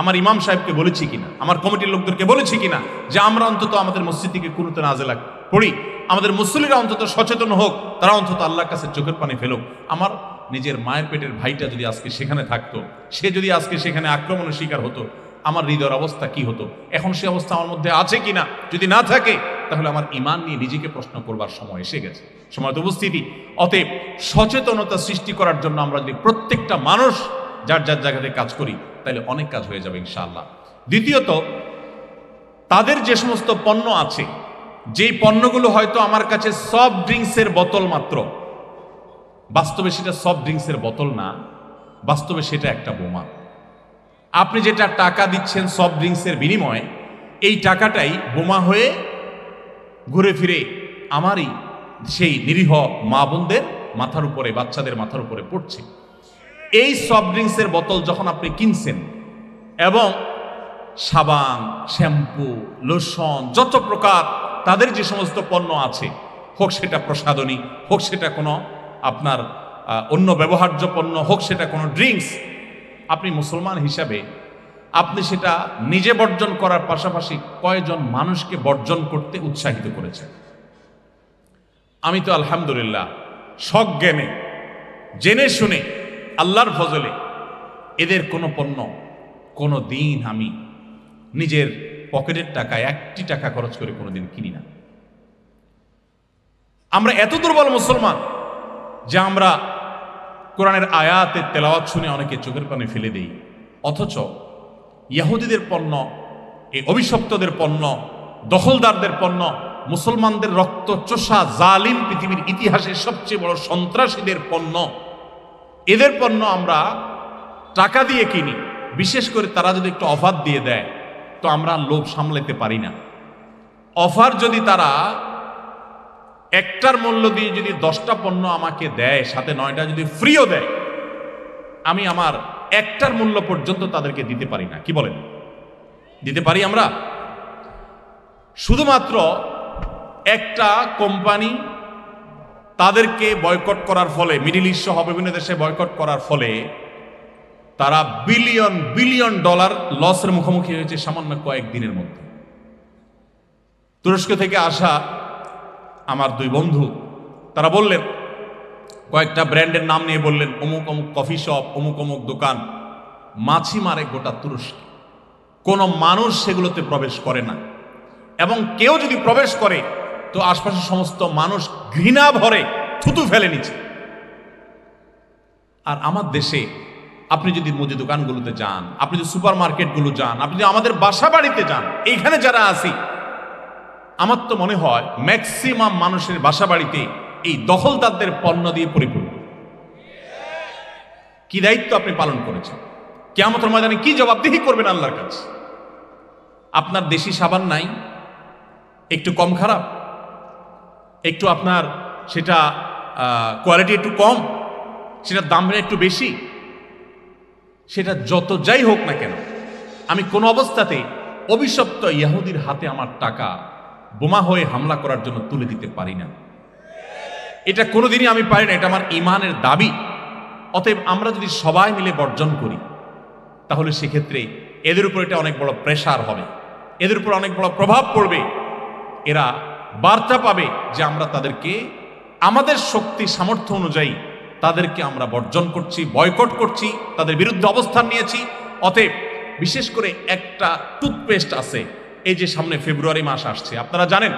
আমার ইমাম সাহেবকে বলেছি কিনা, আমার কমিটির লোকদেরকে বলেছি কিনা যে আমরা অন্তত আমাদের মসজিদ থেকে কুনুতে নাজেলা পড়ি, আমাদের মুসল্লিরা অন্তত সচেতন হোক, তারা অন্তত আল্লাহর কাছে চোখের পানি ফেলুক। আমার নিজের মায়ের পেটের ভাইটা যদি আজকে সেখানে থাকতো, সে যদি আজকে সেখানে আক্রমণের শিকার হতো, আমার হৃদয়ের অবস্থা কি হতো? এখন সে অবস্থা আমার মধ্যে আছে কিনা? যদি না থাকে, তাহলে আমার ঈমান নিয়ে নিজেকে প্রশ্ন করবার সময় এসে গেছে। সময় তো উপস্থিতি। অতএব সচেতনতা সৃষ্টি করার জন্য আমরা যদি প্রত্যেকটা মানুষ যার যার জায়গাতে কাজ করি, তাহলে অনেক কাজ হয়ে যাবে ইনশাআল্লাহ। দ্বিতীয়ত, তাদের যে সমস্ত পণ্য আছে, যেই পণ্যগুলো হয়তো আমার কাছে সফট ড্রিঙ্কসের বোতল মাত্র, বাস্তবে সেটা সফট ড্রিঙ্কসের বোতল না, বাস্তবে সেটা একটা বোমা। আপনি যেটা টাকা দিচ্ছেন সফট ড্রিঙ্কসের বিনিময়ে, এই টাকাটাই বোমা হয়ে ঘুরে ফিরে আমারই সেই নিরীহ মা বোনদের মাথার উপরে, বাচ্চাদের মাথার উপরে পড়ছে। এই সফট ড্রিঙ্কসের বোতল যখন আপনি কিনছেন এবং সাবান, শ্যাম্পু, লোশন, যত প্রকার তাদের যে সমস্ত পণ্য আছে, হোক সেটা প্রসাধনী, হোক সেটা কোনো আপনার অন্য ব্যবহার্য পণ্য, হোক সেটা কোনো ড্রিঙ্কস, আপনি মুসলমান হিসাবে আপনি সেটা নিজে বর্জন করার পাশাপাশি কয়জন মানুষকে বর্জন করতে উৎসাহিত করেছেন? আমি তো আলহামদুলিল্লাহ সজ্ঞানে জেনে শুনে আল্লাহর ফজলে এদের কোনো পণ্য কোনো দিন আমি নিজের পকেটের টাকায় একটি টাকা খরচ করে কোনোদিন কিনি না। আমরা এত দুর্বল মুসলমান যে আমরা কোরআনের আয়াতের তেলাওয়াত শুনে অনেকে চোখের পানি ফেলে দেই, অথচ ইহুদিদের পণ্য, এই অভিশপ্তদের পণ্য, দখলদারদের পণ্য, মুসলমানদের রক্ত চোষা জালিম পৃথিবীর ইতিহাসের সবচেয়ে বড় সন্ত্রাসীদের পণ্য, এদের পণ্য আমরা টাকা দিয়ে কিনি। বিশেষ করে তারা যদি একটু অফার দিয়ে দেয় তো আমরা লোভ সামলাতে পারি না। অফার যদি তারা একটার মূল্য দিয়ে যদি 10টা পণ্য আমাকে দেয়, সাথে 9টা যদি ফ্রিও দেয়, আমি আমার একটার মূল্য পর্যন্ত তাদেরকে দিতে পারি না। কি বলেন? দিতে পারি আমরা? শুধুমাত্র একটা কোম্পানি তাদেরকে বয়কট করার ফলে, মিডল ইস্ট সহ বিভিন্ন দেশে বয়কট করার ফলে তারা বিলিয়ন বিলিয়ন ডলার লসের মুখোমুখি হয়েছে সামান্য কয়েকদিনের মধ্যে। তুরস্ক থেকে আসা আমার 2 বন্ধু তারা বললেন, কয়েকটা ব্র্যান্ডের নাম নিয়ে বললেন, অমুক অমুক কফি শপ, অমুক অমুক দোকান মাছি মারে গোটা তুরস্কে, কোনো মানুষ সেগুলোতে প্রবেশ করে না, এবং কেউ যদি প্রবেশ করে তো আশপাশের সমস্ত মানুষ ঘৃণা ভরে থুতু ফেলে নিচ্ছে। আর আমার দেশে আপনি যদি মুদি দোকানগুলোতে যান, আপনি যদি সুপার মার্কেটগুলো যান, আপনি যদি আমাদের বাসা বাড়িতে যান, এইখানে যারা আছি, আমার তো মনে হয় ম্যাক্সিমাম মানুষের বাসা বাড়িতে এই দখলদারদের পণ্য দিয়ে পরিপূর্ণ। কি দায়িত্ব আপনি পালন করেছেন? কিয়ামতের ময়দানে কি জবাবদিহি করবেন আল্লাহর কাছে? আপনার দেশি সাবান নাই, একটু কম খারাপ, একটু আপনার সেটা কোয়ালিটি একটু কম, সেটার দাম একটু বেশি, সেটা যত যাই হোক না কেন, আমি কোনো অবস্থাতে অভিশপ্ত ইহুদির হাতে আমার টাকা বোমা হয়ে হামলা করার জন্য তুলে দিতে পারি না। এটা কোনোদিনই আমি পারি না, এটা আমার ইমানের দাবি। অতএব আমরা যদি সবাই মিলে বর্জন করি তাহলে সেক্ষেত্রে এদের উপর এটা অনেক বড় প্রেসার হবে, এদের উপর অনেক বড় প্রভাব পড়বে। এরা বার্তা পাবে যে আমরা তাদেরকে আমাদের শক্তি সামর্থ্য অনুযায়ী তাদেরকে আমরা বর্জন করছি, বয়কট করছি, তাদের বিরুদ্ধে অবস্থান নিয়েছি। অতএব বিশেষ করে একটা টুথপেস্ট আছে, এই যে সামনে ফেব্রুয়ারি মাস আসছে, আপনারা জানেন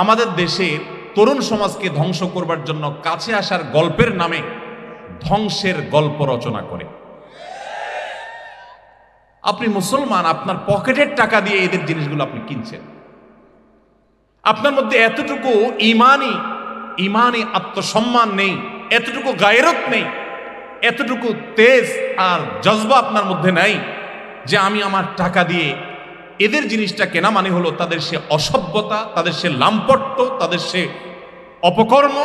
আমাদের দেশের তরুণ সমাজকে ধ্বংস করবার জন্য কাছে আসার গল্পের নামে ধ্বংসের গল্প রচনা করে। আপনি মুসলমান, আপনার পকেটের টাকা দিয়ে এদের জিনিসগুলো আপনি কিনছেন। আপনার মধ্যে এতটুকু ইমানি আত্মসম্মান নেই, এতটুকু গায়রত নেই, এতটুকু তেজ আর জজবা আপনার মধ্যে নাই যে আমি আমার টাকা দিয়ে এদের জিনিসটা কেনা মানে হলো তাদের সে অসভ্যতা, তাদের সে লাম্পট্য, তাদের সে অপকর্ম,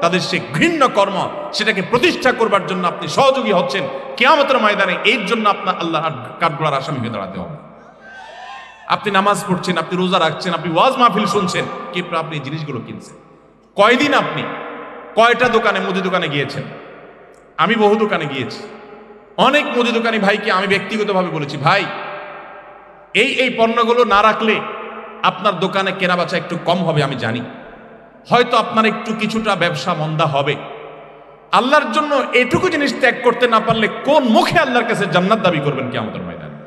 তাদের সে ঘৃণ্য কর্ম, সেটাকে প্রতিষ্ঠা করবার জন্য আপনি সহযোগী হচ্ছেন। কিয়ামতের ময়দানে এর জন্য আপনার আল্লাহর কাঠগড়ার আসামি হয়ে দাঁড়াতে হবে। আপনি নামাজ পড়ছেন, আপনি রোজা রাখছেন, আপনি ওয়াজ মাহফিল শুনছেন, কি আপনি এই জিনিসগুলো কিনছেন? কয়দিন আপনি কয়টা দোকানে, মুদি দোকানে গিয়েছেন? আমি বহু দোকানে গিয়েছি। অনেক মুদি দোকানি ভাইকে আমি ব্যক্তিগতভাবে বলেছি, ভাই এই পণ্যগুলো না রাখলে আপনার দোকানে কেনাবেচা একটু কম হবে, আমি জানি হয়তো আপনার একটু কিছুটা ব্যবসা মন্দা হবে। আল্লাহর জন্য এটুকু জিনিস ত্যাগ করতে না পারলে কোন মুখে আল্লাহর কাছে জান্নাত দাবি করবেন কিয়ামতের ময়দানে?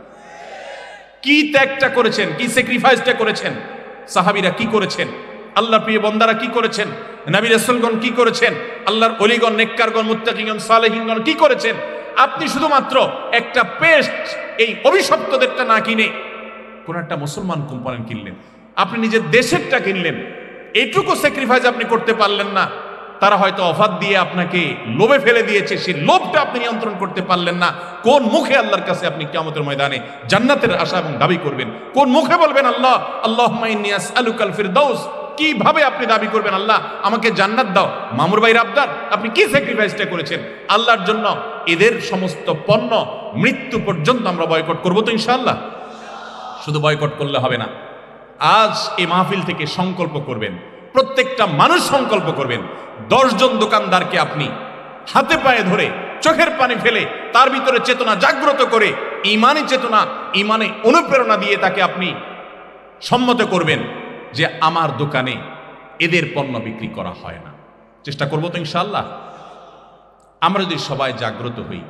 কি ত্যাগটা করেছেন, কি স্যাক্রিফাইসটা করেছেন, সাহাবীরা কি করেছেন, আল্লাহর প্রিয় বান্দারা কি করেছেন, নবী রাসূলগণ কি করেছেন, আল্লাহর ওলিগণ, নেককারগণ, মুত্তাকিগণ, সালেহিনগণ কি করেছেন। আপনি শুধুমাত্র একটা পেস্ট এই অভিশপ্তদেরটা না কিনে কোন একটা মুসলমান কোম্পানি কিনলেন, আপনি নিজের দেশেরটা কিনলেন, এটুকু স্যাক্রিফাইস আপনি করতে পারলেন না। তারা হয়তো অফার দিয়ে আপনাকে লোভে ফেলে দিয়েছে, সেই লোভটা আপনি নিয়ন্ত্রণ করতে পারলেন না। কোন মুখে আল্লাহর কাছে আপনি কিয়ামতের ময়দানে জান্নাতের আশা এবং দাবি করবেন? কোন মুখে বলবেন আল্লাহ আল্লাহুম্মা ইন্নী আসআলুকাল ফিরদাউস? কিভাবে আপনি দাবি করবেন আল্লাহ আমাকে জান্নাত দাও? মামুর ভাইয়ের আবদার, আপনি কি স্যাক্রিফাইসটা করেছেন আল্লাহর জন্য? এদের সমস্ত পণ্য মৃত্যু পর্যন্ত আমরা বয়কট করবো তো ইনশাআল্লাহ। শুধু বয়কট করলে হবে না, আজ এই মাহফিল থেকে সংকল্প করবেন, প্রত্যেকটা মানুষ সংকল্প করবেন, 10 জন দোকানদারকে আপনি হাতে পায়ে ধরে চোখের পানি ফেলে তার ভিতরে চেতনা জাগ্রত করে, ঈমানি চেতনা ইমানে অনুপ্রেরণা দিয়ে তাকে আপনি সম্মত করবেন যে আমার দোকানে এদের পণ্য বিক্রি করা হয় না। চেষ্টা করবো তো ইনশাআল্লাহ। আমরা যদি সবাই জাগ্রত হই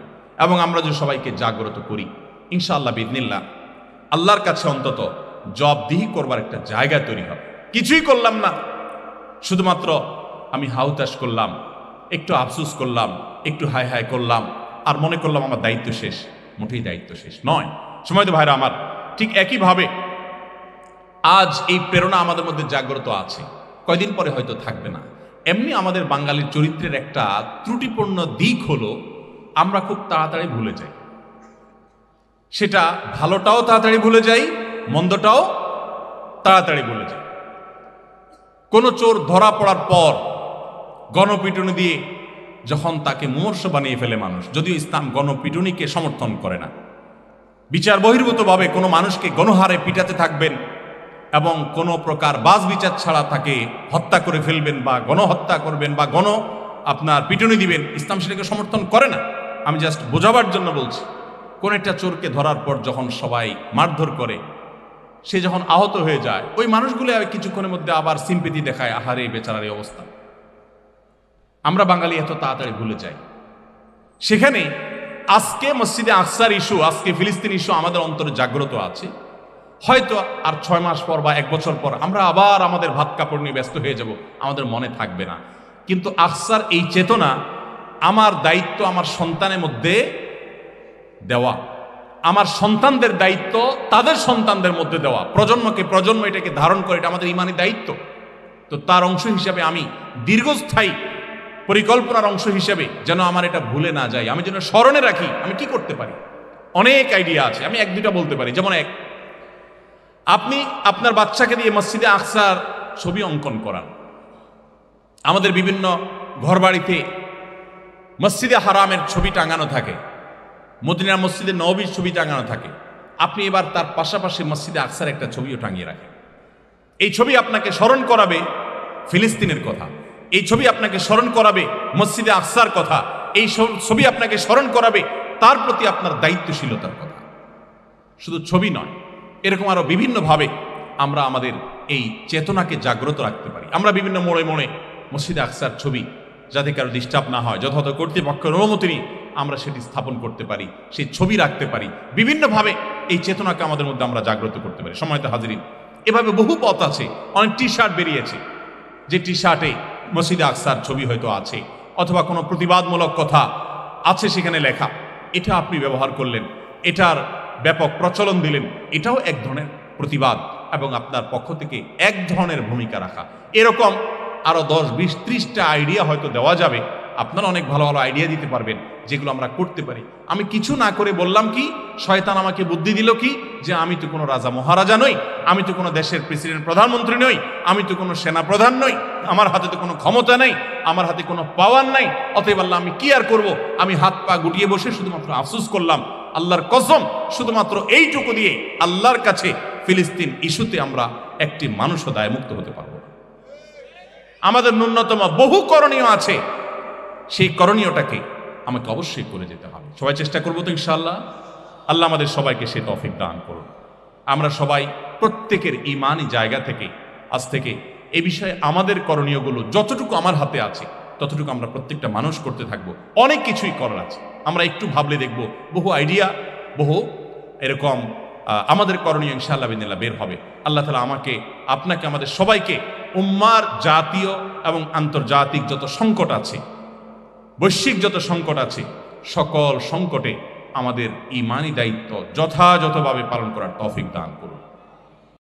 এবং আমরা যদি সবাইকে জাগ্রত করি, ইনশাআল্লাহ বিদিনিল্লাহ আল্লাহর কাছে অন্তত জবাবদিহি করবার একটা জায়গা তৈরি হবে। কিছুই করলাম না, শুধুমাত্র আমি হাউতাস করলাম, একটু আফসোস করলাম, একটু হায় হায় করলাম, আর মনে করলাম আমার দায়িত্ব শেষ। মোটেই দায়িত্ব শেষ নয়। সময় তো ভাইরা আমার, ঠিক একইভাবে আজ এই প্রেরণা আমাদের মধ্যে জাগ্রত আছে, কয়দিন পরে হয়তো থাকবে না। এমনি আমাদের বাঙালির চরিত্রের একটা ত্রুটিপূর্ণ দিক হলো আমরা খুব তাড়াতাড়ি ভুলে যাই। সেটা ভালোটাও তাড়াতাড়ি ভুলে যাই, মন্দটাও তাড়াতাড়ি ভুলে যাই। কোনো চোর ধরা পড়ার পর গণপিটুনি দিয়ে যখন তাকে মুমূর্ষ বানিয়ে ফেলে মানুষ, যদিও ইসলাম গণপিটুনিকে সমর্থন করে না, বিচার বহির্ভূতভাবে কোনো মানুষকে গণহারে পিটাতে থাকবেন এবং কোনো প্রকার বাস বিচার ছাড়া তাকে হত্যা করে ফেলবেন বা গণহত্যা করবেন বা আপনার পিটুনি দিবেন, ইসলাম সেটাকে সমর্থন করে না। আমি জাস্ট বোঝাবার জন্য বলছি। কোন একটা চোরকে ধরার পর যখন সবাই মারধর করে, সে যখন আহত হয়ে যায়, ওই মানুষগুলো কিছুক্ষণের মধ্যে আবার সিম্পেথি দেখায়, আহারে বেচারার এই অবস্থা। আমরা বাঙালি এত তাড়াতাড়ি ভুলে যাই। সেখানে আজকে মসজিদে আকসার ইস্যু, আজকে ফিলিস্তিন ইস্যু আমাদের অন্তরে জাগ্রত আছে। হয়তো আর 6 মাস পর বা 1 বছর পর আমরা আবার আমাদের ভাত কাপড় নিয়ে ব্যস্ত হয়ে যাব, আমাদের মনে থাকবে না। কিন্তু আকসার এই চেতনা আমার দায়িত্ব আমার সন্তানের মধ্যে দেওয়া, আমার সন্তানদের দায়িত্ব তাদের সন্তানদের মধ্যে দেওয়া, প্রজন্মকে প্রজন্ম এটাকে ধারণ করে, এটা আমাদের ইমানি দায়িত্ব। তো তার অংশ হিসাবে আমি দীর্ঘস্থায়ী পরিকল্পনার অংশ হিসেবে যেন আমার এটা ভুলে না যাই, আমি যেন স্মরণে রাখি আমি কি করতে পারি। অনেক আইডিয়া আছে, আমি 1-2টা বলতে পারি। যেমন আপনি আপনার বাচ্চাকে দিয়ে মসজিদে আকসার ছবি অঙ্কন করান। আমাদের বিভিন্ন ঘরবাড়িতে মসজিদে হারামের ছবি টাঙানো থাকে, মদিনা মসজিদে নববীর ছবি টাঙানো থাকে। আপনি এবার তার পাশাপাশি মসজিদে আকসার একটা ছবিও টাঙিয়ে রাখেন। এই ছবি আপনাকে স্মরণ করাবে ফিলিস্তিনের কথা, এই ছবি আপনাকে স্মরণ করাবে মসজিদে আকসার কথা, এই ছবি আপনাকে স্মরণ করাবে তার প্রতি আপনার দায়িত্বশীলতার কথা। শুধু ছবি নয়, এরকম আরো বিভিন্নভাবে আমরা আমাদের এই চেতনাকে জাগ্রত রাখতে পারি। আমরা বিভিন্ন মোড়ে মোড়ে মসজিদে আকসার ছবি, যাতে কারো ডিস্টার্ব না হয়, যথাযথ কর্তৃপক্ষের অনুমতি নিয়ে আমরা সেটি স্থাপন করতে পারি, সেই ছবি রাখতে পারি। বিভিন্নভাবে এই চেতনাকে আমাদের মধ্যে আমরা জাগ্রত করতে পারি। সময়ত হাজিরিন, এভাবে বহু পথ আছে। অনেক টি শার্ট বেরিয়েছে, যে টি শার্টে মসজিদে আকসার ছবি হয়তো আছে, অথবা কোনো প্রতিবাদমূলক কথা আছে সেখানে লেখা, এটা আপনি ব্যবহার করলেন, এটার ব্যাপক প্রচলন দিলেন, এটাও এক ধরনের প্রতিবাদ এবং আপনার পক্ষ থেকে এক ধরনের ভূমিকা রাখা। এরকম আরো 10, 20, 30টা আইডিয়া হয়তো দেওয়া যাবে। আপনারা অনেক ভালো ভালো আইডিয়া দিতে পারবেন, যেগুলো আমরা করতে পারি। আমি কিছু না করে বললাম কি, শয়তান আমাকে বুদ্ধি দিল কি, যে আমি তো কোনো রাজা মহারাজা নই, আমি তো কোনো দেশের প্রেসিডেন্ট প্রধানমন্ত্রী নই, আমি তো কোনো সেনা প্রধান নই, আমার হাতে তো কোনো ক্ষমতা নেই, আমার হাতে কোনো পাওয়ার নাই। অতএব আল্লাহ আমি কি আর করব, আমি হাত পা গুটিয়ে বসে শুধুমাত্র আফসোস করলাম। আল্লাহর কসম, শুধুমাত্র এইটুকু দিয়ে আল্লাহর কাছে ফিলিস্তিন ইস্যুতে আমরা একটি মানুষও দায়মুক্ত হতে পারবো না। আমাদের ন্যূনতম বহু করণীয় আছে, সেই করণীয়টাকে আমাকে অবশ্যই করে যেতে হবে। সবাই চেষ্টা করবো তো ইনশাআল্লাহ। আল্লাহ আমাদের সবাইকে সে তৌফিক দান করুন। আমরা সবাই প্রত্যেকের ঈমানি জায়গা থেকে আজ থেকে এই বিষয়ে আমাদের করণীয়গুলো যতটুকু আমার হাতে আছে ততটুকু আমরা প্রত্যেকটা মানুষ করতে থাকবো। অনেক কিছুই করার আছে, আমরা একটু ভাবলে দেখব বহু আইডিয়া, বহু এরকম আমাদের করণীয় ইনশাআল্লাহ বিদিনিল্লাহ বের হবে। আল্লাহ তাআলা আমাকে, আপনাকে, আমাদের সবাইকে উম্মার জাতীয় এবং আন্তর্জাতিক যত সংকট আছে, বৈশ্বিক যত সংকট আছে, সকল সংকটে আমাদের ঈমানি দায়িত্ব যথাযথভাবে পালন করার তৌফিক দান করুন।